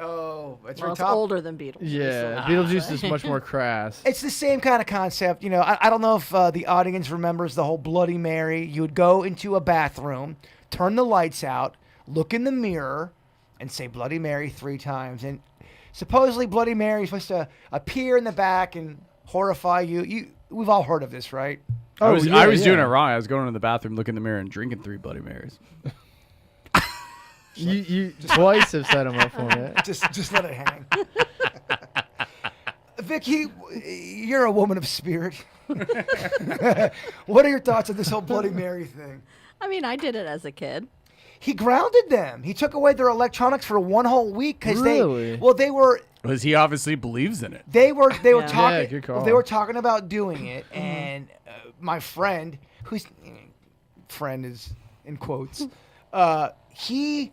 Speaker 2: Oh, it's
Speaker 5: Well,
Speaker 2: your
Speaker 5: it's
Speaker 2: top.
Speaker 5: older than Beetlejuice.
Speaker 4: Yeah.
Speaker 5: so-
Speaker 4: Beetlejuice is much more crass.
Speaker 2: It's the same kind of concept. I don't know if the audience remembers the whole Bloody Mary. You would go into a bathroom, turn the lights out, look in the mirror, and say Bloody Mary 3 times. And supposedly Bloody Mary is supposed to appear in the back and horrify you. We've all heard of this, right?
Speaker 3: I was
Speaker 4: yeah,
Speaker 3: doing
Speaker 4: yeah.
Speaker 3: it wrong. I was going to the bathroom, looking in the mirror, and drinking 3 Bloody Marys.
Speaker 4: You twice have set him up for it.
Speaker 2: Just let it hang. Vickie, you're a woman of spirit. What are your thoughts on this whole Bloody Mary thing?
Speaker 5: I mean, I did it as a kid.
Speaker 2: He grounded them. He took away their electronics for 1 whole week because
Speaker 4: Really?
Speaker 2: they were
Speaker 3: Because he obviously believes in it.
Speaker 2: they were
Speaker 5: Yeah.
Speaker 2: talking
Speaker 4: good call.
Speaker 2: they were talking about doing it, and my friend, whose friend is in quotes, he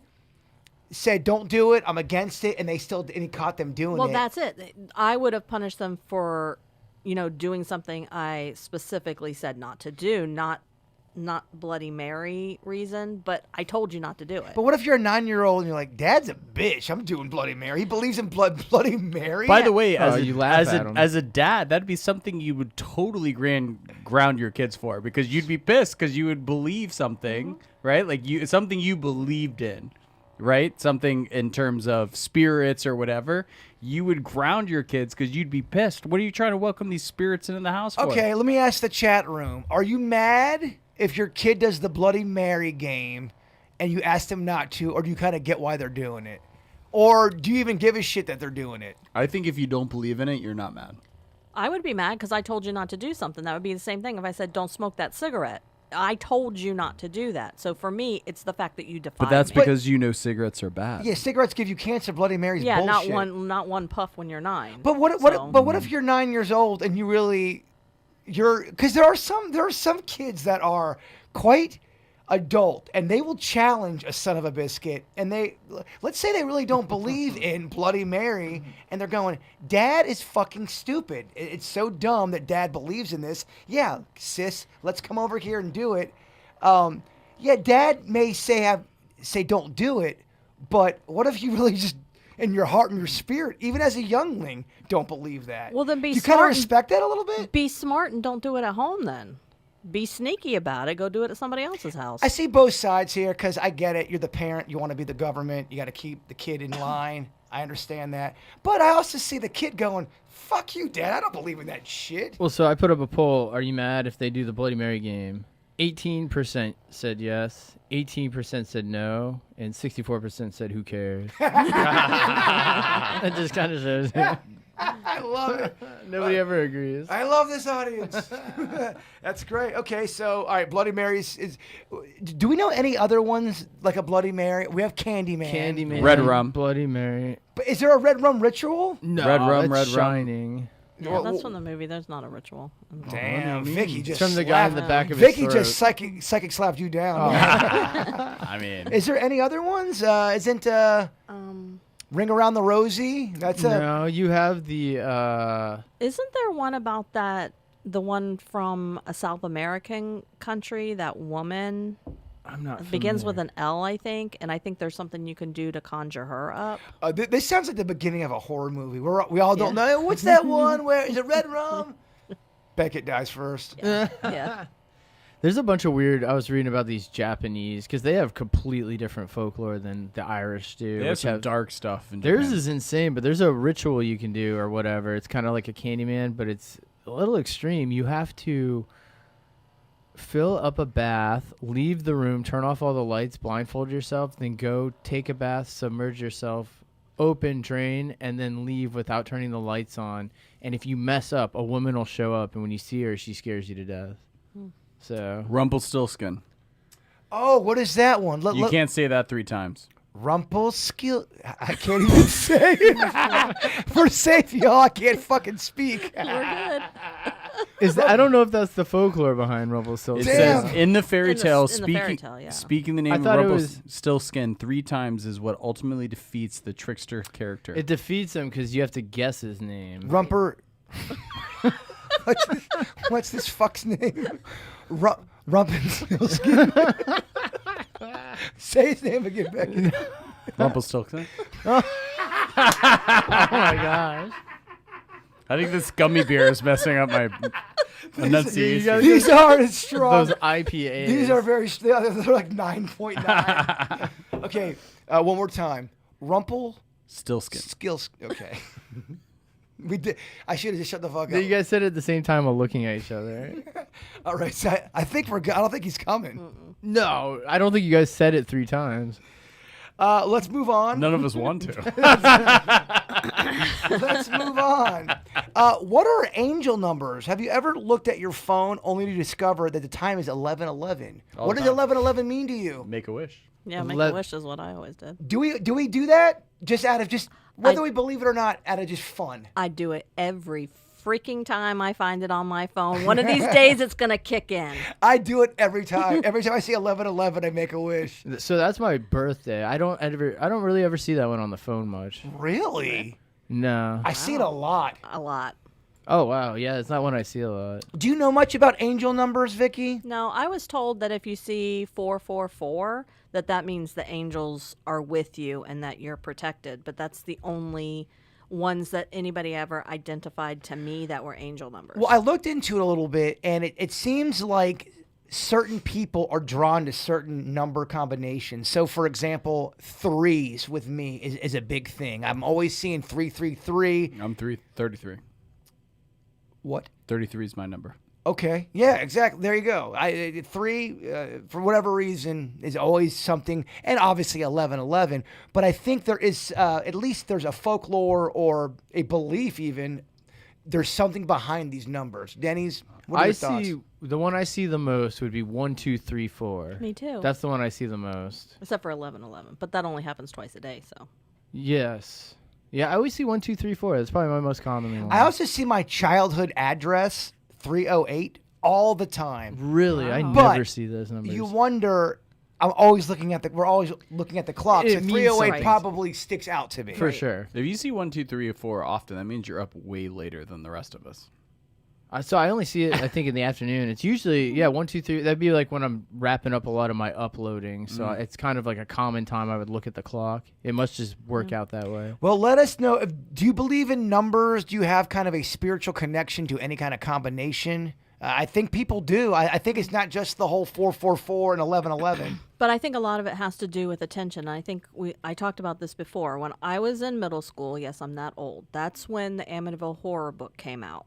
Speaker 2: said, "Don't do it. I'm against it," and he caught them doing
Speaker 5: Well,
Speaker 2: it.
Speaker 5: that's it. I would have punished them for, doing something I specifically said not to do, not Bloody Mary reason, but I told you not to do it.
Speaker 2: But what if you're a 9-year-old and you're like, "Dad's a bitch. I'm doing Bloody Mary." He believes in Bloody Mary.
Speaker 3: By the way,
Speaker 4: you laugh at him.
Speaker 3: as a dad, that'd be something you would totally ground your kids for, because you'd be pissed because you would believe something, right? Like something you believed in, right? Something in terms of spirits or whatever. You would ground your kids because you'd be pissed. What are you trying to welcome these spirits into the house for?
Speaker 2: Okay, let me ask the chat room. Are you mad if your kid does the Bloody Mary game and you ask them not to, or do you kind of get why they're doing it? Or do you even give a shit that they're doing it?
Speaker 3: I think if you don't believe in it, you're not mad.
Speaker 5: I would be mad because I told you not to do something. That would be the same thing if I said, don't smoke that cigarette. I told you not to do that. So for me, it's the fact that you defied
Speaker 3: But that's
Speaker 5: me.
Speaker 3: because cigarettes are bad.
Speaker 2: Yeah, cigarettes give you cancer. Bloody Mary's
Speaker 5: Yeah,
Speaker 2: bullshit.
Speaker 5: not one puff when you're 9.
Speaker 2: But what if you're 9 years old and because there are some kids that are quite adult and they will challenge a son of a biscuit, and let's say they really don't believe in Bloody Mary, and they're going, "Dad is fucking stupid. It's so dumb that Dad believes in this. Yeah, sis, let's come over here and do it." Yeah, Dad may say don't do it, but what if you really just in your heart and your spirit, even as a youngling, don't believe that?
Speaker 5: Well, then be
Speaker 2: Do you kind of
Speaker 5: smart and-
Speaker 2: respect that a little bit?
Speaker 5: Be smart and don't do it at home then. Be sneaky about it. Go do it at somebody else's house.
Speaker 2: I see both sides here because I get it. You're the parent. You want to be the government. You got to keep the kid in line. I understand that. But I also see the kid going, "Fuck you, Dad. I don't believe in that shit."
Speaker 4: Well, so I put up a poll. Are you mad if they do the Bloody Mary game? 18% said yes, 18% said no, and 64% said who cares. That just kind of shows you.
Speaker 2: I love it.
Speaker 4: Nobody ever agrees.
Speaker 2: I love this audience. That's great. Okay, so, all right, Bloody Marys do we know any other ones like a Bloody Mary? We have Candyman.
Speaker 4: Candyman,
Speaker 3: Red rum.
Speaker 4: Bloody Mary.
Speaker 2: But is there a red rum ritual?
Speaker 4: No,
Speaker 3: Red rum,
Speaker 4: that's
Speaker 3: red rum.
Speaker 4: Shining.
Speaker 5: yeah, that's from the movie. There's not a ritual.
Speaker 2: Damn, Vicky just
Speaker 4: It's from the guy in the
Speaker 2: slapped-
Speaker 4: back of his
Speaker 2: Vicky
Speaker 4: throat.
Speaker 2: just psychic slapped you down.
Speaker 3: I mean,
Speaker 2: Is there any other ones? Isn't Ring Around the Rosie? That's
Speaker 4: No, you have the
Speaker 5: Isn't there one about that? The one from a South American country, that woman
Speaker 4: I'm not
Speaker 5: begins with
Speaker 4: familiar.
Speaker 5: an L, I think, and I think there's something you can do to conjure her up.
Speaker 2: this sounds like the beginning of a horror movie. We all don't know. What's that one? Where is it? Red rum? Beckett dies first.
Speaker 5: Yeah.
Speaker 4: There's a bunch of weird. I was reading about these Japanese because they have completely different folklore than the Irish do.
Speaker 3: they have
Speaker 4: which
Speaker 3: some dark stuff in
Speaker 4: Theirs
Speaker 3: Japan.
Speaker 4: is insane, but there's a ritual you can do or whatever. It's kind of like a Candyman, but it's a little extreme. You have to fill up a bath, leave the room, turn off all the lights, blindfold yourself, then go take a bath, submerge yourself, open, drain, and then leave without turning the lights on. And if you mess up, a woman will show up, and when you see her, she scares you to death. So
Speaker 3: Rumpelstiltskin.
Speaker 2: Oh, what is that one?
Speaker 3: You can't say that 3 times.
Speaker 2: Rumpelskill. I can't even say it. For safe, y'all. I can't fucking speak.
Speaker 5: We're good.
Speaker 4: I don't know if that's the folklore behind
Speaker 3: It
Speaker 4: Rumpelstiltskin.
Speaker 2: Damn.
Speaker 3: says in the fairy
Speaker 5: In the-
Speaker 3: tale,
Speaker 5: in the
Speaker 3: speaking
Speaker 5: fairy tale, yeah.
Speaker 3: speaking the
Speaker 4: I
Speaker 3: name of
Speaker 4: thought it was-
Speaker 3: Rumpelstiltskin 3 times is what ultimately defeats the trickster character.
Speaker 4: It defeats him because you have to guess his name.
Speaker 2: Rumper. What's this fuck's name? Rumpelstiltskin. Say his name again, Becky.
Speaker 3: Rumpelstiltskin.
Speaker 4: Oh my gosh.
Speaker 2: Oh,
Speaker 3: I think this gummy beer is messing up my enunciation.
Speaker 2: These aren't strong.
Speaker 4: Those IPAs.
Speaker 2: These are very. They're like 9.9. Okay, one more time.
Speaker 3: Stiltskin.
Speaker 2: Skills. Okay. We did. I should have just shut the fuck up.
Speaker 4: You guys said it at the same time while looking at each other, right?
Speaker 2: All right. So I think we're good. I don't think he's coming.
Speaker 4: No, I don't think you guys said it 3 times.
Speaker 2: Let's move on.
Speaker 3: None of us want to.
Speaker 2: Let's move on. What are angel numbers? Have you ever looked at your phone only to discover that the time is 11:11?
Speaker 3: All
Speaker 2: What
Speaker 3: the
Speaker 2: does
Speaker 3: time.
Speaker 2: 11:11 mean to you?
Speaker 3: Make a wish.
Speaker 5: Yeah, make
Speaker 4: Let-
Speaker 5: a wish is what I always did.
Speaker 2: Do we do that just out of whether we believe it or not, out of just fun?
Speaker 5: I do it every freaking time I find it on my phone. One of these days it's going to kick in.
Speaker 2: I do it every time. Every time I see 11:11, I make a wish.
Speaker 4: So that's my birthday. I don't really ever see that one on the phone much.
Speaker 2: Really?
Speaker 4: No.
Speaker 2: I see it a lot.
Speaker 5: A lot.
Speaker 4: Oh wow, yeah, it's not one I see a lot.
Speaker 2: Do you know much about angel numbers, Vickie?
Speaker 5: No, I was told that if you see 444, that means the angels are with you and that you're protected. But that's the only ones that anybody ever identified to me that were angel numbers.
Speaker 2: Well, I looked into it a little bit, and it seems like certain people are drawn to certain number combinations. So, for example, threes with me is a big thing. I'm always seeing 333.
Speaker 3: I'm 33.
Speaker 2: What?
Speaker 3: 33 is my number.
Speaker 2: Okay. Yeah, exactly. There you go. Three, for whatever reason, is always something, and obviously 11:11. But I think there is, at least there's a folklore or a belief even, there's something behind these numbers. Dennys, what are your thoughts?
Speaker 4: The one I see the most would be 1, 2, 3, 4.
Speaker 5: Me too.
Speaker 4: That's the one I see the most.
Speaker 5: Except for 11:11, but that only happens twice a day, so.
Speaker 4: Yes. Yeah, I always see 1, 2, 3, 4. That's probably my most common one.
Speaker 2: I also see my childhood address, 308, all the time.
Speaker 4: Really, I
Speaker 2: But
Speaker 4: never see those numbers.
Speaker 2: You wonder. We're always looking at the clock.
Speaker 4: It
Speaker 2: So
Speaker 4: means
Speaker 2: 308
Speaker 4: something.
Speaker 2: probably sticks out to me.
Speaker 4: For sure.
Speaker 3: If you see 1, 2, 3, or 4 often, that means you're up way later than the rest of us.
Speaker 4: So I only see it, I think, in the afternoon. It's usually, 1, 2, 3. That'd be like when I'm wrapping up a lot of my uploading. So it's kind of like a common time I would look at the clock. It must just work out that way.
Speaker 2: Well, let us know. Do you believe in numbers? Do you have kind of a spiritual connection to any kind of combination? I think people do. I think it's not just the whole 444 and 11:11.
Speaker 5: But I think a lot of it has to do with attention. I think I talked about this before. When I was in middle school, yes, I'm that old. That's when the Amityville horror book came out.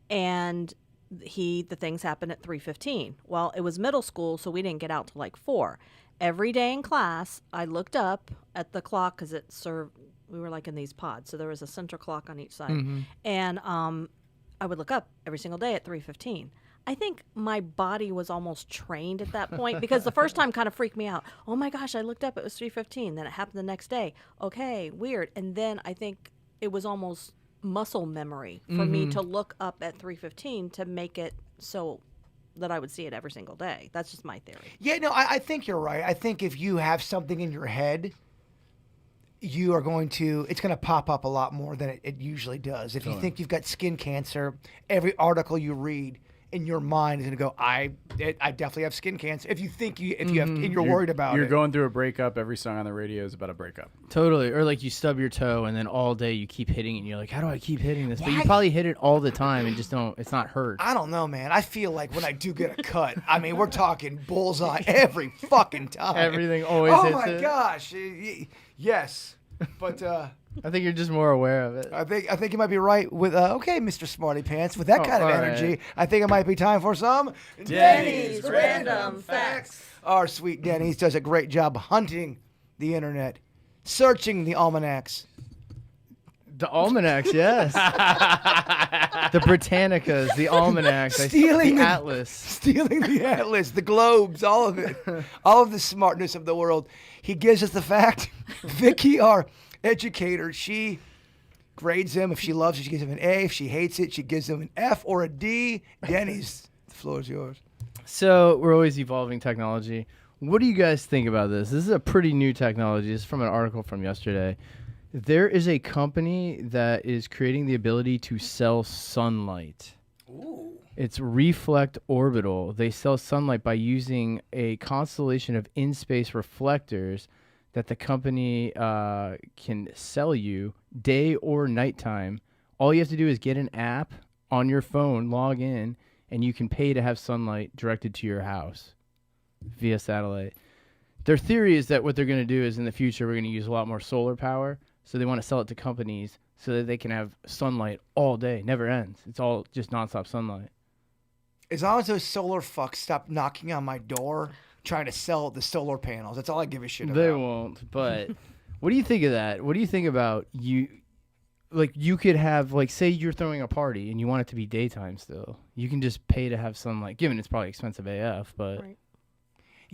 Speaker 5: And the things happened at 3:15. Well, it was middle school, so we didn't get out till like 4. Every day in class, I looked up at the clock because it served, we were like in these pods. So there was a center clock on each side. And I would look up every single day at 3:15. I think my body was almost trained at that point because the first time kind of freaked me out. Oh my gosh, I looked up, it was 3:15. Then it happened the next day. Okay, weird. And then I think it was almost muscle memory for me to look up at 3:15 to make it so that I would see it every single day. That's just my theory.
Speaker 2: Yeah, no, I think you're right. I think if you have something in your head, it's going to pop up a lot more than it usually does. If you think you've got skin cancer, every article you read in your mind is going to go, I definitely have skin cancer. If you think you're worried about it.
Speaker 3: You're going through a breakup. Every song on the radio is about a breakup.
Speaker 4: Totally. Or like you stub your toe and then all day you keep hitting it and you're like, how do I keep hitting this? But you
Speaker 2: Why?
Speaker 4: probably hit it all the time and just it's not hurt.
Speaker 2: I don't know, man. I feel like when I do get a cut, I mean, we're talking bullseye every fucking time.
Speaker 4: Everything always
Speaker 2: oh
Speaker 4: hits
Speaker 2: my
Speaker 4: it.
Speaker 2: gosh. Yes. But
Speaker 4: I think you're just more aware of it.
Speaker 2: I think you might be right with okay, Mr. Smarty Pants. With that kind of
Speaker 4: all right.
Speaker 2: energy, I think it might be time for some
Speaker 5: Dennys Random Facts.
Speaker 2: Our sweet Dennys does a great job hunting the internet, searching the almanacs.
Speaker 4: The almanacs, yes. The Britannicas, the almanacs,
Speaker 2: Stealing
Speaker 4: the
Speaker 2: the-
Speaker 4: atlas.
Speaker 2: Stealing the atlas, the globes, all of it, all of the smartness of the world. He gives us the fact. Vickie, our educator, she grades him. If she loves it, she gives him an A. If she hates it, she gives him an F or a D. Dennys, the floor is yours.
Speaker 4: So we're always evolving technology. What do you guys think about this? This is a pretty new technology. This is from an article from yesterday. There is a company that is creating the ability to sell sunlight.
Speaker 2: Ooh.
Speaker 4: It's Reflect Orbital. They sell sunlight by using a constellation of in-space reflectors that the company can sell you day or nighttime. All you have to do is get an app on your phone, log in, and you can pay to have sunlight directed to your house via satellite. Their theory is that what they're going to do is in the future we're going to use a lot more solar power, so they want to sell it to companies so that they can have sunlight all day, never ends. It's all just nonstop sunlight.
Speaker 2: As long as those solar fucks stop knocking on my door trying to sell the solar panels, that's all I give a shit about.
Speaker 4: They won't, but what do you think of that? What do you think about you? Like, you could have, like, say you're throwing a party and you want it to be daytime still. You can just pay to have sunlight, given it's probably expensive AF, but...
Speaker 5: Right.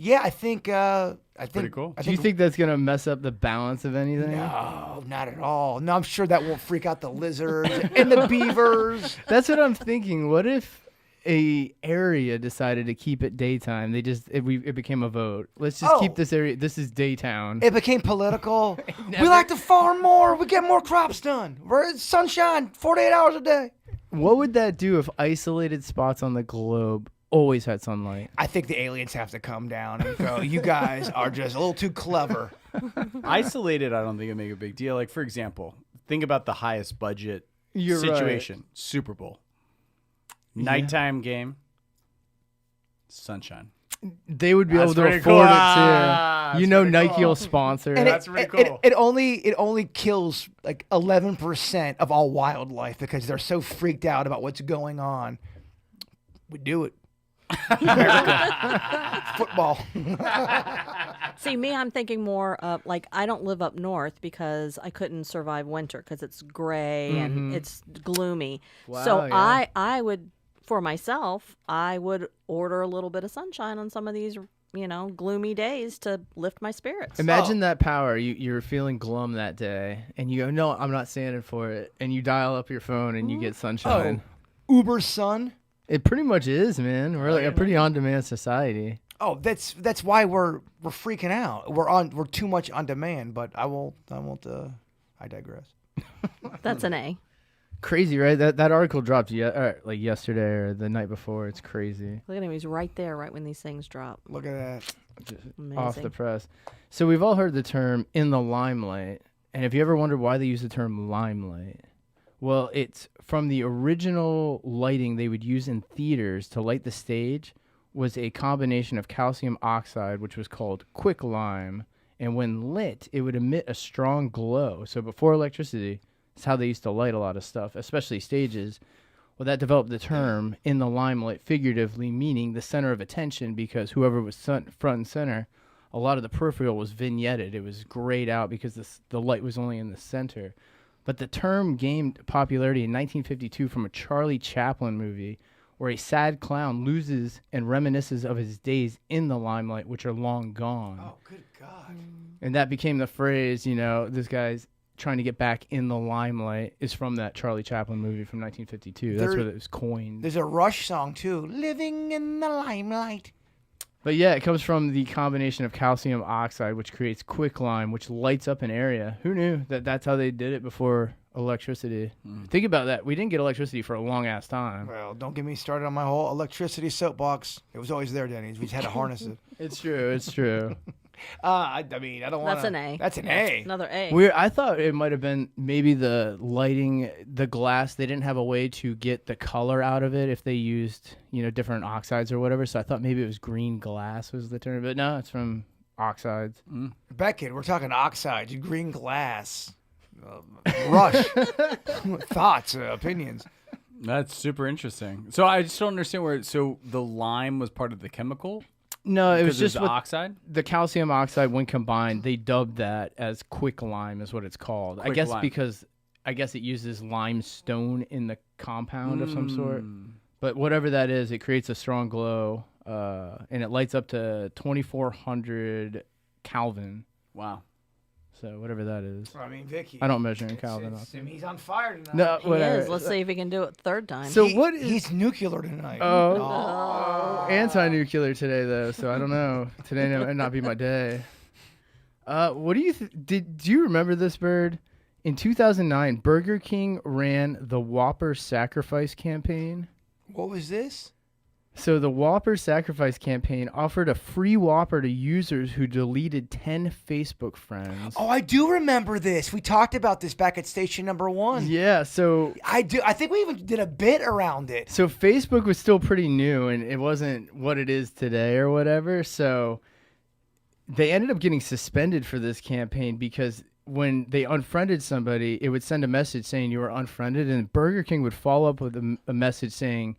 Speaker 2: Yeah, I think.
Speaker 3: pretty cool.
Speaker 4: Do you think that's gonna mess up the balance of anything?
Speaker 2: No, not at all. No, I'm sure that won't freak out the lizards and the beavers.
Speaker 4: That's what I'm thinking. What if a area decided to keep it daytime? It became a vote. Let's just keep this area. This is Daytown.
Speaker 2: It became political. We like to farm more. We get more crops done. We're sunshine 48 hours a day.
Speaker 4: What would that do if isolated spots on the globe always had sunlight?
Speaker 2: I think the aliens have to come down and go, you guys are just a little too clever.
Speaker 3: Isolated, I don't think it'd make a big deal. Like, for example, think about the highest budget situation. Super Bowl. Nighttime game. Sunshine.
Speaker 4: They would be
Speaker 3: That's
Speaker 4: able to
Speaker 3: pretty
Speaker 4: afford
Speaker 3: cool.
Speaker 4: it
Speaker 3: Ah,
Speaker 4: too.
Speaker 3: that's
Speaker 4: You know,
Speaker 3: pretty
Speaker 4: Nike
Speaker 3: cool.
Speaker 4: will sponsor.
Speaker 2: And
Speaker 3: That's pretty cool.
Speaker 2: It only kills like 11% of all wildlife because they're so freaked out about what's going on. We do it. Football.
Speaker 5: See, me, I'm thinking more of like I don't live up north because I couldn't survive winter because it's gray and it's gloomy. So
Speaker 4: yeah.
Speaker 5: I would, for myself, I would order a little bit of sunshine on some of these, gloomy days to lift my spirits.
Speaker 4: Imagine that power. You're feeling glum that day, and you go, "No, I'm not standing for it." And you dial up your phone, and you get sunshine.
Speaker 2: Uber sun.
Speaker 4: It pretty much is, man. We're like a pretty on-demand society.
Speaker 2: Oh, that's why we're freaking out. We're too much on demand. But I won't. I digress.
Speaker 5: That's an A.
Speaker 4: Crazy, right? That article dropped like yesterday or the night before. It's crazy.
Speaker 5: Look at him. He's right there, right when these things drop.
Speaker 2: Look at that.
Speaker 5: Amazing.
Speaker 4: Off the press. So we've all heard the term "in the limelight," and have you ever wondered why they use the term limelight? Well, it's from the original lighting they would use in theaters to light the stage was a combination of calcium oxide, which was called quicklime, and when lit, it would emit a strong glow. So before electricity, it's how they used to light a lot of stuff, especially stages. Well, that developed the term "in the limelight," figuratively meaning the center of attention, because whoever was front and center, a lot of the peripheral was vignetted. It was grayed out because the light was only in the center. But the term gained popularity in 1952 from a Charlie Chaplin movie where a sad clown loses and reminisces of his days in the limelight, which are long gone.
Speaker 2: Oh, good God.
Speaker 4: And that became the phrase, this guy's trying to get back in the limelight is from that Charlie Chaplin movie from 1952. That's where it was coined.
Speaker 2: There's a Rush song, too. Living in the limelight.
Speaker 4: But yeah, it comes from the combination of calcium oxide, which creates quicklime, which lights up an area. Who knew that's how they did it before electricity? Think about that. We didn't get electricity for a long-ass time.
Speaker 2: Well, don't get me started on my whole electricity soapbox. It was always there, Dennys. We just had to harness it.
Speaker 4: It's true. It's true.
Speaker 2: I mean, I don't want
Speaker 5: That's an A.
Speaker 2: That's an A.
Speaker 5: Another A.
Speaker 4: I thought it might have been maybe the lighting, the glass. They didn't have a way to get the color out of it if they used, different oxides or whatever. So I thought maybe it was green glass was the term. But no, it's from oxides.
Speaker 2: Beckett, we're talking oxides, green glass. Rush. Thoughts, opinions.
Speaker 3: That's super interesting. So I just don't understand so the lime was part of the chemical?
Speaker 4: No, it was
Speaker 3: Because
Speaker 4: just
Speaker 3: the oxide?
Speaker 4: the calcium oxide when combined. They dubbed that as quicklime is what it's called. I guess
Speaker 3: Quicklime.
Speaker 4: because it uses limestone in the compound of some sort. But whatever that is, it creates a strong glow, and it lights up to 2,400 Kelvin.
Speaker 3: Wow.
Speaker 4: So whatever that is.
Speaker 2: I mean, Vickie.
Speaker 4: I don't measure in Kelvin.
Speaker 2: I mean, he's on fire tonight.
Speaker 4: No,
Speaker 5: He
Speaker 4: whatever.
Speaker 5: is. Let's see if he can do it third time.
Speaker 4: So what is?
Speaker 2: He's nuclear tonight.
Speaker 4: Anti-nuclear today though, so I don't know. Today might not be my day. What do you do you remember this, Bird? In 2009, Burger King ran the Whopper sacrifice campaign.
Speaker 2: What was this?
Speaker 4: So the Whopper sacrifice campaign offered a free Whopper to users who deleted 10 Facebook friends.
Speaker 2: Oh, I do remember this. We talked about this back at station number 1.
Speaker 4: Yeah, so
Speaker 2: I do. I think we even did a bit around it.
Speaker 4: So Facebook was still pretty new, and it wasn't what it is today or whatever. So they ended up getting suspended for this campaign because when they unfriended somebody, it would send a message saying you were unfriended, and Burger King would follow up with a message saying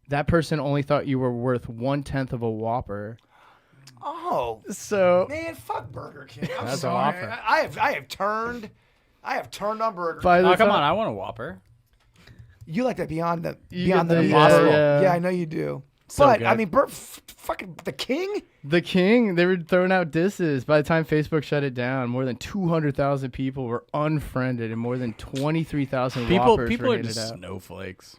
Speaker 4: that person only thought you were worth 1/10 of a Whopper.
Speaker 2: Oh,
Speaker 4: So
Speaker 2: man, fuck Burger King. I'm
Speaker 3: That's
Speaker 2: sorry.
Speaker 3: an offer.
Speaker 2: I have turned on Burger King.
Speaker 4: by the
Speaker 3: Oh, come
Speaker 4: time-
Speaker 3: on. I want a Whopper.
Speaker 2: You like that beyond the
Speaker 4: You get
Speaker 2: beyond the
Speaker 4: the-
Speaker 2: impossible.
Speaker 4: yeah.
Speaker 2: Yeah, I know you do. But
Speaker 3: good.
Speaker 2: I mean, fucking the king.
Speaker 4: The king, they were throwing out disses. By the time Facebook shut it down, more than 200,000 people were unfriended and more than 23,000 Whoppers
Speaker 3: people
Speaker 4: were
Speaker 3: are
Speaker 4: handed
Speaker 3: just
Speaker 4: out.
Speaker 3: snowflakes.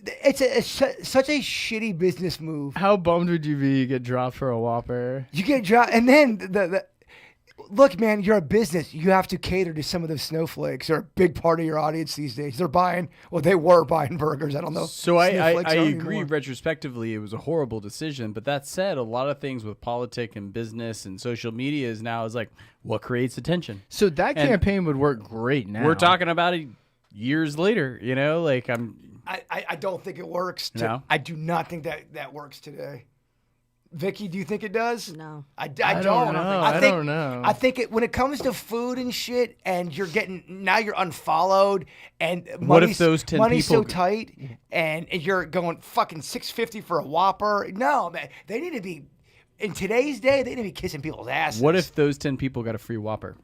Speaker 2: It's such a shitty business move.
Speaker 4: How bummed would you be you get dropped for a Whopper?
Speaker 2: You get dropped, and then the look, man, you're a business. You have to cater to some of those snowflakes. They're a big part of your audience these days. They were buying burgers. I don't know.
Speaker 3: So I
Speaker 2: Snowflakes are
Speaker 3: agree
Speaker 2: anymore.
Speaker 3: retrospectively it was a horrible decision. But that said, a lot of things with politics and business and social media is now is like what creates attention.
Speaker 4: So that
Speaker 3: And
Speaker 4: campaign would work great now.
Speaker 3: We're talking about it years later, you know, like
Speaker 2: I don't think it works.
Speaker 3: No?
Speaker 2: I do not think that works today. Vickie, do you think it does?
Speaker 5: No.
Speaker 2: I
Speaker 4: don't know. I don't know.
Speaker 2: I think when it comes to food and shit, and you're unfollowed, and
Speaker 3: What if those 10
Speaker 2: money's so
Speaker 3: people-
Speaker 2: tight, and you're going fucking $6.50 for a Whopper? No, man, they need to be in today's day. They need to be kissing people's asses.
Speaker 3: what if those 10 people got a free Whopper?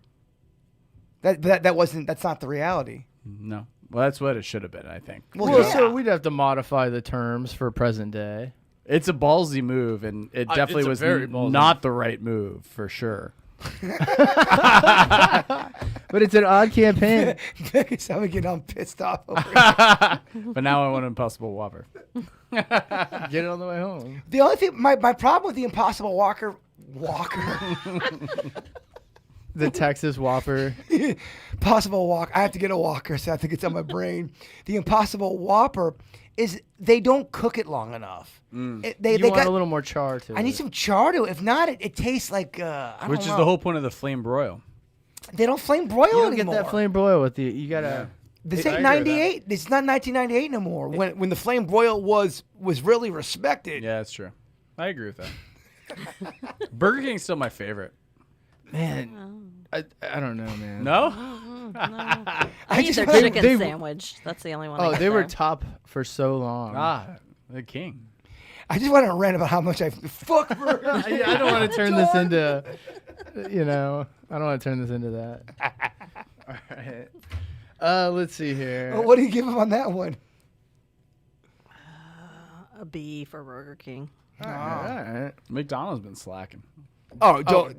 Speaker 2: that's not the reality?
Speaker 3: No. Well, that's what it should have been, I think.
Speaker 4: Well,
Speaker 2: yeah.
Speaker 4: so we'd have to modify the terms for present day.
Speaker 3: It's a ballsy move, and it definitely
Speaker 4: it's a
Speaker 3: was
Speaker 4: very ballsy
Speaker 3: not the right move, for sure.
Speaker 4: But it's an odd campaign.
Speaker 2: Vickie's how we get all pissed off over it.
Speaker 3: But now I want an Impossible Whopper.
Speaker 4: Get it on the way home.
Speaker 2: The only thing, my problem with the Impossible Walker.
Speaker 4: The Texas Whopper.
Speaker 2: Possible Walker. I have to get a Walker, so I think it's on my brain. The Impossible Whopper is they don't cook it long enough.
Speaker 4: You want a little more char to it.
Speaker 2: I need some char to it. If not, it tastes like I don't
Speaker 3: Which is
Speaker 2: know.
Speaker 3: the whole point of the flame broil.
Speaker 2: They don't flame broil
Speaker 4: You don't
Speaker 2: anymore.
Speaker 4: get that flame broil with you. You gotta.
Speaker 2: This
Speaker 4: I
Speaker 2: ain't
Speaker 4: agree with that.
Speaker 2: 98. It's not 1998 no more. When the flame broil was really respected.
Speaker 3: Yeah, that's true. I agree with that. Burger King's still my favorite.
Speaker 4: Man, I don't know, man.
Speaker 3: No?
Speaker 5: I eat
Speaker 2: just
Speaker 5: their
Speaker 2: wanna-
Speaker 5: chicken sandwich. That's the only one. I
Speaker 4: Oh,
Speaker 5: get
Speaker 4: they were
Speaker 5: there.
Speaker 4: top for so long.
Speaker 3: The king.
Speaker 2: I just want to rant about how much I fuck burgers.
Speaker 4: I don't want to turn this into, I don't want to turn this into that. All right. Let's see here.
Speaker 2: What do you give him on that one?
Speaker 5: A B for Burger King.
Speaker 4: All right.
Speaker 3: McDonald's been slacking.
Speaker 2: Oh, don't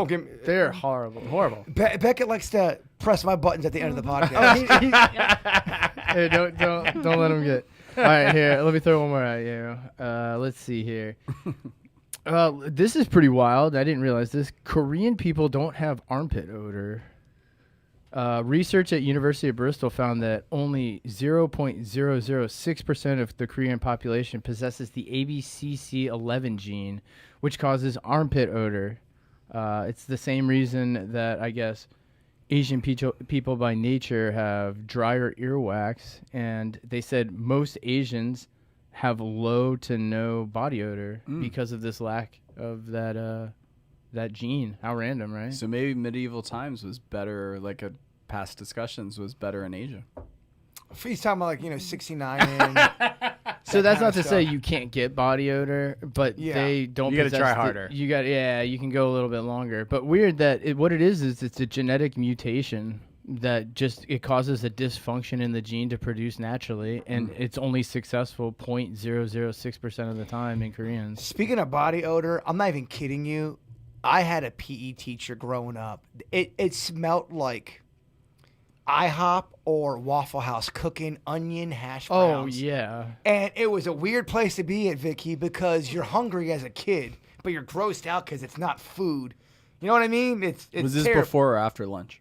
Speaker 2: give me.
Speaker 4: They're horrible.
Speaker 3: Horrible.
Speaker 2: Beckett likes to press my buttons at the end of the podcast.
Speaker 4: Hey, don't let them get. All right, here. Let me throw one more at you. Let's see here. This is pretty wild. I didn't realize this. Korean people don't have armpit odor. Research at University of Bristol found that only 0.006% of the Korean population possesses the ABCC11 gene, which causes armpit odor. It's the same reason that I guess Asian people by nature have drier earwax, and they said most Asians have low to no body odor because of this lack of that gene. How random, right?
Speaker 3: So maybe medieval times was better, like past discussions was better in Asia.
Speaker 2: He's talking about 69.
Speaker 4: So that's not to
Speaker 2: stuff.
Speaker 4: say you can't get body odor, but
Speaker 2: Yeah.
Speaker 4: they don't.
Speaker 3: You gotta
Speaker 4: possess
Speaker 3: try
Speaker 4: the-
Speaker 3: harder.
Speaker 4: You can go a little bit longer. But weird that what it is it's a genetic mutation that just it causes a dysfunction in the gene to produce naturally, and it's only successful 0.006% of the time in Koreans.
Speaker 2: Speaking of body odor, I'm not even kidding you. I had a PE teacher growing up. It smelled like IHOP or Waffle House cooking onion hash
Speaker 4: Oh
Speaker 2: browns.
Speaker 4: yeah.
Speaker 2: And it was a weird place to be at, Vickie, because you're hungry as a kid, but you're grossed out because it's not food. You know what I mean? It's
Speaker 3: Was this
Speaker 2: terrible.
Speaker 3: before or after lunch?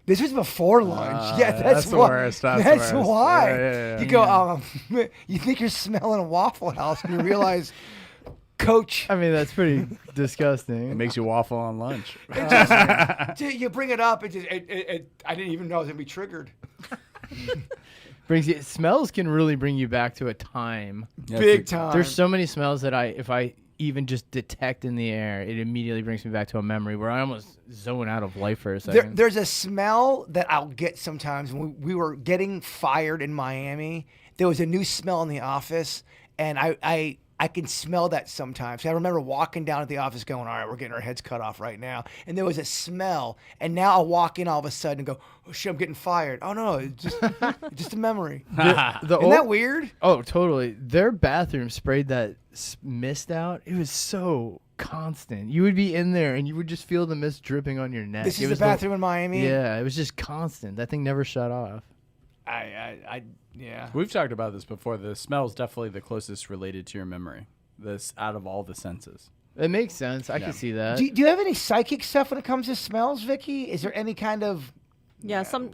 Speaker 2: This was before lunch. Yeah, that's
Speaker 3: that's the
Speaker 2: why.
Speaker 3: worst, that's the
Speaker 2: That's
Speaker 3: worst.
Speaker 2: why.
Speaker 3: Yeah.
Speaker 2: You go, you think you're smelling a Waffle House, and you realize, Coach,
Speaker 4: I mean that's pretty disgusting.
Speaker 3: It makes you waffle on lunch.
Speaker 2: you bring it up. I didn't even know I was gonna be triggered.
Speaker 4: Smells can really bring you back to a time.
Speaker 2: Big time.
Speaker 4: There's so many smells that if I even just detect in the air, it immediately brings me back to a memory where I almost zone out of life for a second.
Speaker 2: There's a smell that I'll get sometimes. When we were getting fired in Miami, there was a new smell in the office, and I I can smell that sometimes. I remember walking down at the office going, all right, we're getting our heads cut off right now. And there was a smell. And now I'll walk in all of a sudden and go, oh, shit, I'm getting fired. Oh, no, it's just a memory. Isn't that weird?
Speaker 4: Oh, totally. Their bathroom sprayed that mist out. It was so constant. You would be in there and you would just feel the mist dripping on your neck.
Speaker 2: This is the bathroom in Miami?
Speaker 4: Yeah, it was just constant. That thing never shut off.
Speaker 2: Yeah.
Speaker 3: We've talked about this before. The smell is definitely the closest related to your memory. This out of all the senses.
Speaker 4: It makes sense. I can see that.
Speaker 2: Do you have any psychic stuff when it comes to smells, Vickie? Is there any kind of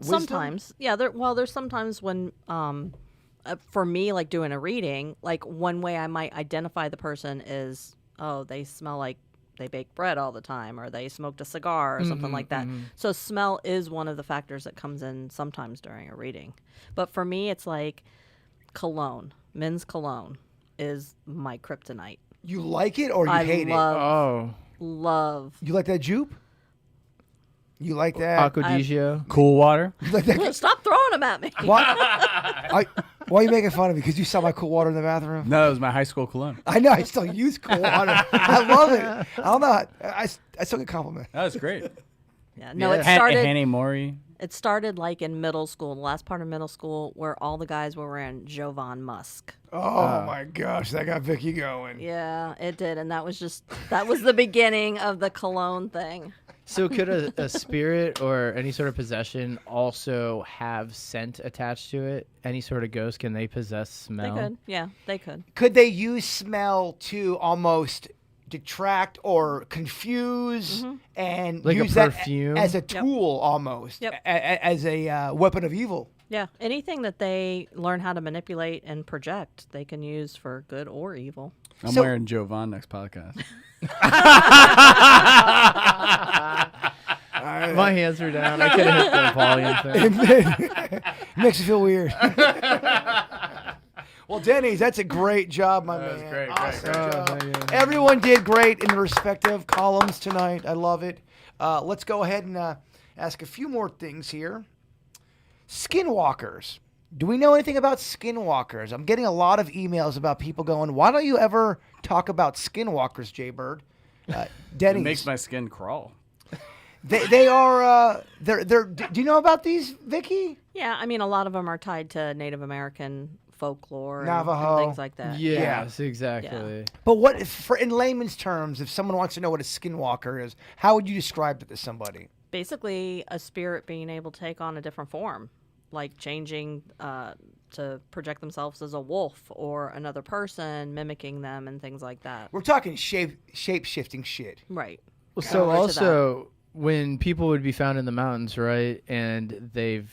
Speaker 5: sometimes. Yeah, there's sometimes when for me, like doing a reading, like one way I might identify the person is, oh, they smell like they bake bread all the time, or they smoked a cigar, or something like that. So smell is one of the factors that comes in sometimes during a reading. But for me, it's like cologne. Men's cologne is my kryptonite.
Speaker 2: You like it or you hate it?
Speaker 5: Love.
Speaker 2: You like that jupe? You like that?
Speaker 4: Aquadigio.
Speaker 3: Cool water.
Speaker 2: You like that?
Speaker 5: Stop throwing them at me.
Speaker 2: Why are you making fun of me? Because you saw my cool water in the bathroom?
Speaker 3: No, it was my high school cologne.
Speaker 2: I know. I still use cool water. I love it. I don't know. I still get complimented.
Speaker 3: That was great.
Speaker 5: Yeah. No, it started.
Speaker 3: Hanny Mori.
Speaker 5: It started like in middle school, the last part of middle school, where all the guys were wearing Jovan Musk.
Speaker 2: Oh my gosh, that got Vickie going.
Speaker 5: Yeah, it did, and that was the beginning of the cologne thing.
Speaker 4: So could a spirit or any sort of possession also have scent attached to it? Any sort of ghost, can they possess smell?
Speaker 5: They could. Yeah, they could.
Speaker 2: Could they use smell to almost detract or confuse and
Speaker 4: like
Speaker 2: use
Speaker 4: a perfume?
Speaker 2: that as a tool almost, as a weapon of evil?
Speaker 5: Yeah, anything that they learn how to manipulate and project, they can use for good or evil.
Speaker 3: I'm wearing Jovan next podcast.
Speaker 4: My hands were down. I couldn't hit the volume thing.
Speaker 2: Makes you feel weird. Well, Dennys, that's a great job, my man.
Speaker 3: That was great.
Speaker 2: Awesome
Speaker 3: Great.
Speaker 2: job. Everyone did great in the respective columns tonight. I love it. Let's go ahead and ask a few more things here. Skinwalkers. Do we know anything about skinwalkers? I'm getting a lot of emails about people going, why don't you ever talk about skinwalkers, Jaybird? Dennys.
Speaker 3: It makes my skin crawl.
Speaker 2: They are, do you know about these, Vickie?
Speaker 5: Yeah, I mean, a lot of them are tied to Native American folklore and
Speaker 2: Navajo.
Speaker 5: things like that.
Speaker 4: Yes, exactly.
Speaker 5: Yeah.
Speaker 2: But what, in layman's terms, if someone wants to know what a skinwalker is, how would you describe it to somebody?
Speaker 5: Basically, a spirit being able to take on a different form, like changing to project themselves as a wolf or another person, mimicking them and things like that.
Speaker 2: We're talking shape-shifting shit.
Speaker 5: Right.
Speaker 4: Well, so
Speaker 5: Similar to
Speaker 4: also, when people would be found in the mountains, right, and they've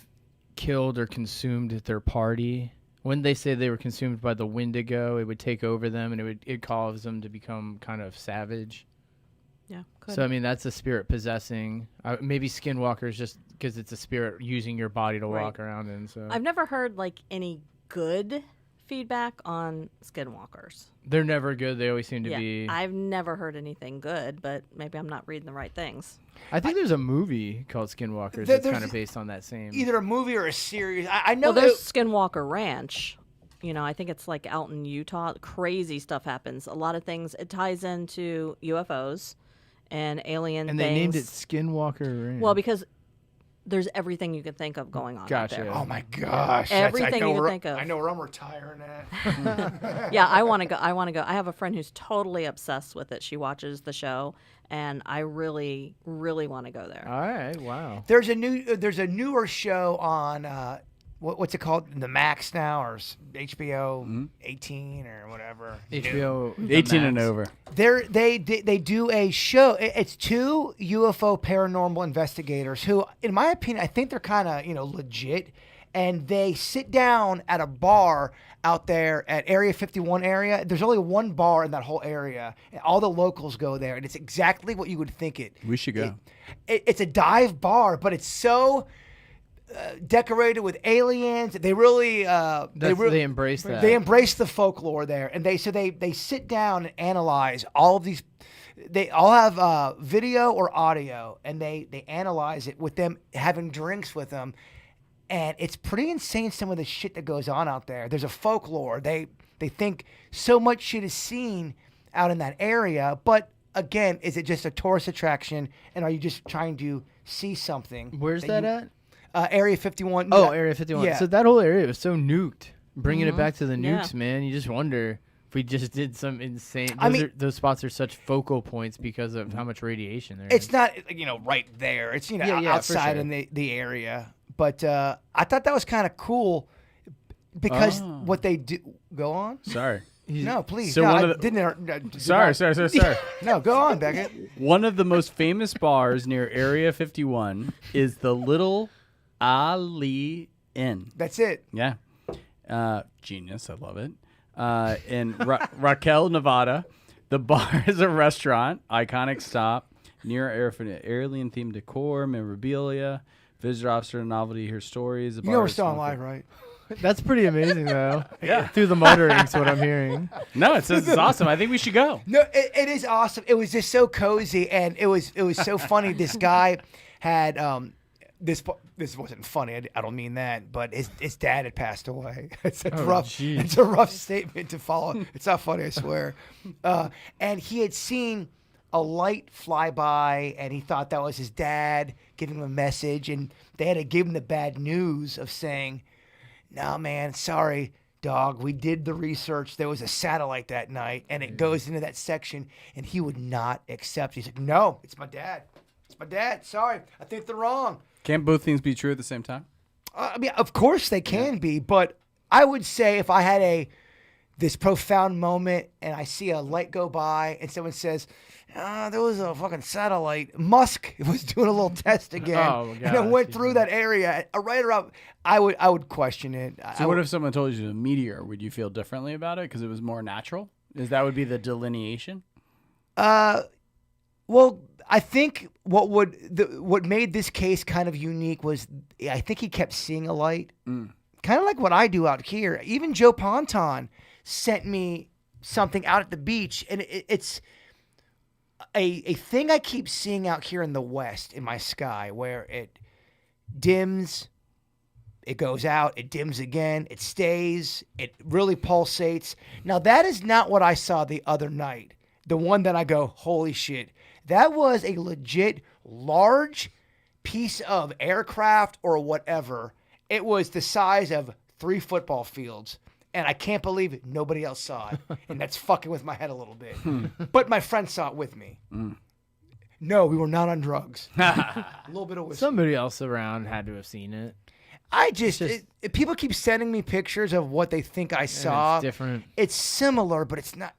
Speaker 4: killed or consumed their party, when they say they were consumed by the Wendigo, it would take over them and it cause them to become kind of savage.
Speaker 5: Yeah. Could.
Speaker 4: So, I mean, that's a spirit possessing. Maybe skinwalkers just because it's a spirit using your body to walk around in. So
Speaker 5: I've never heard like any good feedback on skinwalkers.
Speaker 4: they're never good. They always seem to
Speaker 5: Yeah,
Speaker 4: be.
Speaker 5: I've never heard anything good, but maybe I'm not reading the right things.
Speaker 4: I think there's a movie called Skinwalkers that's kind of based on that same.
Speaker 2: Either a movie or a series. I know
Speaker 5: Well, there's Skinwalker Ranch. You know, I think it's like out in Utah. Crazy stuff happens. A lot of things. It ties into UFOs and alien
Speaker 4: and
Speaker 5: things.
Speaker 4: they named it Skinwalker Ranch.
Speaker 5: Well, because there's everything you could think of going on out
Speaker 4: Gotcha.
Speaker 5: there.
Speaker 2: Oh my gosh!
Speaker 5: Everything you can think of.
Speaker 2: I know where I'm retiring at.
Speaker 5: Yeah, I want to go. I have a friend who's totally obsessed with it. She watches the show, and I really, really want to go there.
Speaker 4: All right. Wow.
Speaker 2: There's a newer show on what's it called? The Max now or HBO 18 or whatever.
Speaker 4: HBO
Speaker 3: 18 and over.
Speaker 2: They do a show. It's two UFO paranormal investigators who, in my opinion, I think they're kind of legit, and they sit down at a bar out there at Area 51 area. There's only one bar in that whole area, and all the locals go there, and it's exactly what you would think it.
Speaker 3: We should go.
Speaker 2: It's a dive bar, but it's so decorated with aliens. They really
Speaker 4: They embrace that.
Speaker 2: They embrace the folklore there, and they sit down and analyze all of these. They all have video or audio, and they analyze it with them having drinks with them. And it's pretty insane, some of the shit that goes on out there. There's a folklore. They think so much shit is seen out in that area. But again, is it just a tourist attraction? And are you just trying to see something?
Speaker 4: Where's that at?
Speaker 2: Area 51.
Speaker 4: Oh, Area 51.
Speaker 2: Yeah.
Speaker 4: So that whole area was so nuked. Bringing it back to the
Speaker 5: Yeah.
Speaker 4: nukes, man. You just wonder if we just did some insane.
Speaker 2: I mean-
Speaker 4: Those spots are such focal points because of how much radiation there is.
Speaker 2: It's not, right there. It's,
Speaker 4: Yeah, for
Speaker 2: outside
Speaker 4: sure.
Speaker 2: in the area. But I thought that was kind of cool because what they do. Go on.
Speaker 3: Sorry.
Speaker 2: No, please.
Speaker 3: So
Speaker 2: no,
Speaker 3: one
Speaker 2: I
Speaker 3: of the-
Speaker 2: didn't.
Speaker 3: Sorry.
Speaker 2: No, go on, Beckett.
Speaker 3: One of the most famous bars near Area 51 is the Little Ali Inn.
Speaker 2: That's it.
Speaker 3: Yeah. Genius. I love it. In Raquel, Nevada. The bar is a restaurant, iconic stop, near alien themed decor, memorabilia. Visitor officer novelty hear stories. The
Speaker 2: You know
Speaker 3: bar
Speaker 2: we're
Speaker 3: is
Speaker 2: still on
Speaker 3: smoking-
Speaker 2: live, right?
Speaker 4: That's pretty amazing, though.
Speaker 3: Yeah.
Speaker 4: Through the mutterings, what I'm hearing.
Speaker 3: No, it says it's awesome. I think we should go.
Speaker 2: No, it is awesome. It was just so cozy, and it was so funny. This guy had this wasn't funny. I don't mean that, but his dad had passed away. It's a rough.
Speaker 4: geez.
Speaker 2: It's a rough statement to follow. It's not funny, I swear. And he had seen a light fly by, and he thought that was his dad giving him a message, and they had to give him the bad news of saying, "No, man, sorry, dog. We did the research. There was a satellite that night," and it goes into that section, and he would not accept. He's like, "No, it's my dad. It's my dad. Sorry, I think they're wrong."
Speaker 3: Can't both things be true at the same time?
Speaker 2: I mean, of course they can be, but I would say if I had this profound moment and I see a light go by and someone says, there was a fucking satellite. Musk was doing a little test again,
Speaker 4: Oh,
Speaker 2: and it
Speaker 4: gosh,
Speaker 2: went through that area right around. I would question it.
Speaker 3: So what if someone told you it was a meteor? Would you feel differently about it because it was more natural? That would be the delineation?
Speaker 2: Well, I think what made this case kind of unique was I think he kept seeing a light, kind of like what I do out here. Even Joe Ponton sent me something out at the beach, and it's a thing I keep seeing out here in the west in my sky, where it dims, it goes out, it dims again, it stays, it really pulsates. Now that is not what I saw the other night. The one that I go, holy shit. That was a legit large piece of aircraft or whatever. It was the size of 3 football fields. And I can't believe it. Nobody else saw it. And that's fucking with my head a little bit. But my friend saw it with me. No, we were not on drugs. A little bit of whiskey.
Speaker 4: Somebody else around had to have seen it.
Speaker 2: People keep sending me pictures of what they think I saw.
Speaker 4: It's different.
Speaker 2: It's similar, but it's not.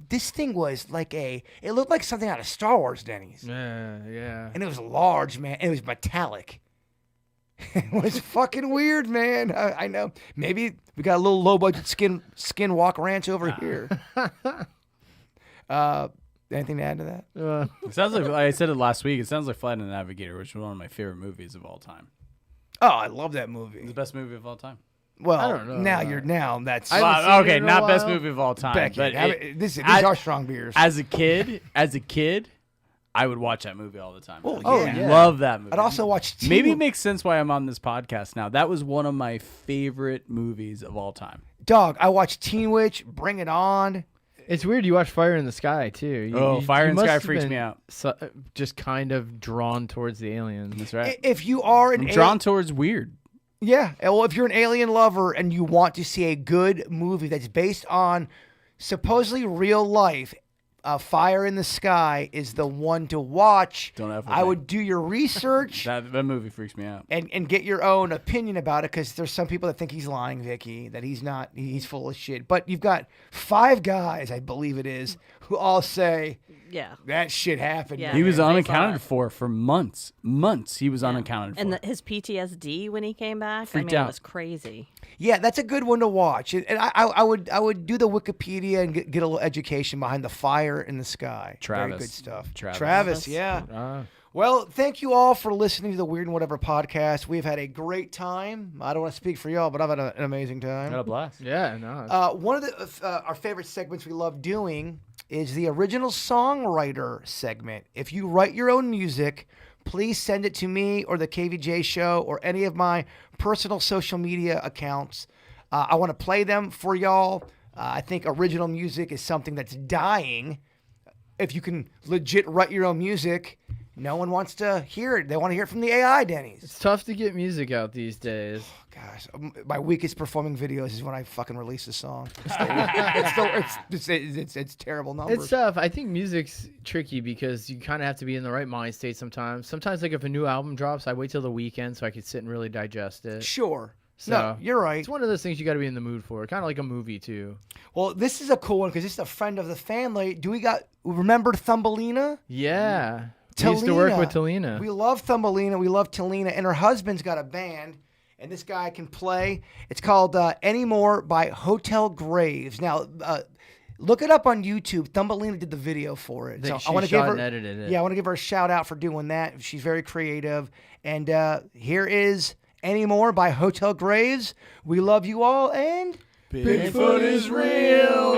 Speaker 2: This thing was like it looked like something out of Star Wars, Dennys.
Speaker 4: Yeah.
Speaker 2: And it was large, man. It was metallic. It was fucking weird, man. I know. Maybe we got a little low budget Skinwalker ranch over here. Anything to add to that?
Speaker 3: It sounds like I said it last week. It sounds like Flight of the Navigator, which is one of my favorite movies of all time.
Speaker 2: Oh, I love that movie.
Speaker 3: It's the best movie of all time.
Speaker 2: Well,
Speaker 4: I don't know
Speaker 2: now that's
Speaker 4: I haven't seen it
Speaker 3: Okay,
Speaker 4: in a
Speaker 3: not best
Speaker 4: while.
Speaker 3: movie of all time.
Speaker 2: Beckett.
Speaker 3: But
Speaker 2: These
Speaker 3: as-
Speaker 2: are strong beers.
Speaker 3: as a kid, I would watch that movie all the time.
Speaker 2: Oh,
Speaker 3: I
Speaker 2: yeah.
Speaker 3: love that movie.
Speaker 2: I'd also watch
Speaker 3: Maybe it makes sense why I'm on this podcast now. That was one of my favorite movies of all time.
Speaker 2: Dog, I watched Teen Witch, Bring It On.
Speaker 4: It's weird you watch Fire in the Sky, too.
Speaker 3: Fire in the
Speaker 4: must
Speaker 3: Sky
Speaker 4: have
Speaker 3: freaks
Speaker 4: been
Speaker 3: me out.
Speaker 4: Just kind of drawn towards the aliens.
Speaker 3: That's right.
Speaker 2: If you are
Speaker 3: I'm drawn towards weird.
Speaker 2: Yeah. Well, if you're an alien lover and you want to see a good movie that's based on supposedly real life, Fire in the Sky is the one to watch.
Speaker 3: Don't F with
Speaker 2: I
Speaker 3: me.
Speaker 2: would do your research
Speaker 3: That movie freaks me out.
Speaker 2: and get your own opinion about it, because there's some people that think he's lying, Vickie, that he's not. He's full of shit. But you've got 5 guys, I believe it is, who all say
Speaker 5: Yeah.
Speaker 2: that shit happened.
Speaker 5: Yeah.
Speaker 2: man.
Speaker 3: He was
Speaker 5: they saw
Speaker 3: unaccounted
Speaker 5: it.
Speaker 3: for months. Months he was unaccounted for.
Speaker 5: And his PTSD when he came back,
Speaker 3: Freaked
Speaker 5: I mean,
Speaker 3: out.
Speaker 5: it was crazy.
Speaker 2: Yeah, that's a good one to watch. And I would do the Wikipedia and get a little education behind the Fire in the Sky. Very
Speaker 3: Travis.
Speaker 2: good stuff.
Speaker 3: Travis.
Speaker 2: Yeah. Well, thank you all for listening to the Weird and Whatever podcast. We've had a great time. I don't want to speak for y'all, but I've had an amazing time.
Speaker 3: Got a blast.
Speaker 4: Yeah, no.
Speaker 2: One of our favorite segments we love doing is the original songwriter segment. If you write your own music, please send it to me or the KVJ show or any of my personal social media accounts. I want to play them for y'all. I think original music is something that's dying. If you can legit write your own music, no one wants to hear it. They want to hear it from the AI, Dennys.
Speaker 4: It's tough to get music out these days.
Speaker 2: Gosh, my weakest performing videos is when I fucking release a song. It's terrible numbers.
Speaker 4: It's tough. I think music's tricky because you kind of have to be in the right mind state sometimes. Sometimes, like if a new album drops, I wait till the weekend so I can sit and really digest it.
Speaker 2: Sure.
Speaker 4: So
Speaker 2: No, you're right.
Speaker 4: It's one of those things you got to be in the mood for. Kind of like a movie too.
Speaker 2: Well, this is a cool one because this is a friend of the family. Remember Thumbelina?
Speaker 4: Yeah. We used to work with Talina.
Speaker 2: We love Thumbelina. We love Talina. And her husband's got a band, and this guy can play. It's called Anymore by Hotel Graves. Now, look it up on YouTube. Thumbelina did the video for it.
Speaker 4: She
Speaker 2: wanna
Speaker 4: shot and edited it.
Speaker 2: Yeah, I want to give her a shout out for doing that. She's very creative. And here is Anymore by Hotel Graves. We love you all, and
Speaker 3: Bigfoot is real.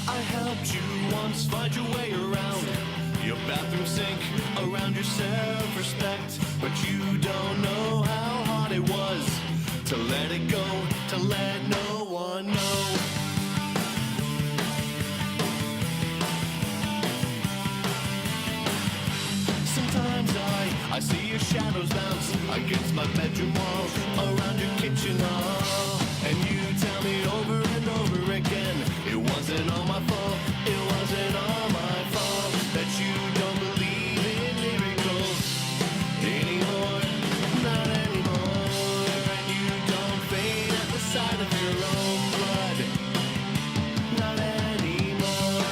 Speaker 6: I helped you once find your way around your bathroom sink, around your self-respect, but you don't know how hard it was to let it go, to let no one know. Sometimes I see your shadows bounce against my bedroom walls, around your kitchen hall, and you tell me over and over again, it wasn't all my fault, it wasn't all my fault, that you don't believe in miracles anymore, not anymore, and you don't fade at the sight of your own blood, not anymore.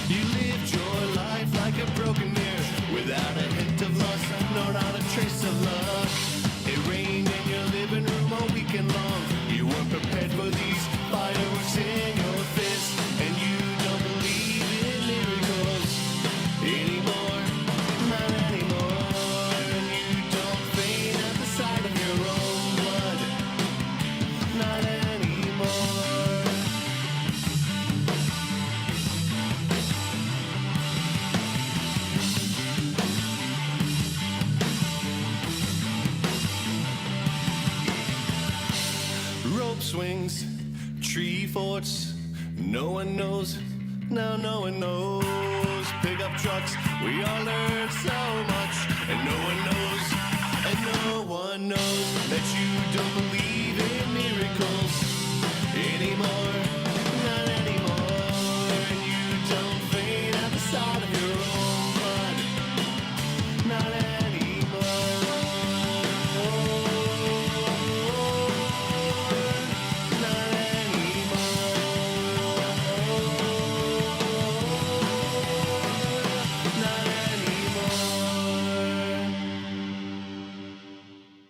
Speaker 6: You lived your life like a broken mirror, without a hint of lust, nor not a trace of luck. It rained in your living room all weekend long. You weren't prepared for these fireworks in your fist, and you don't believe in miracles anymore, not anymore. And you don't faint at the sight of your own blood, not anymore. Rope swings, tree forts, no one knows, now no one knows. Pickup trucks, we all learn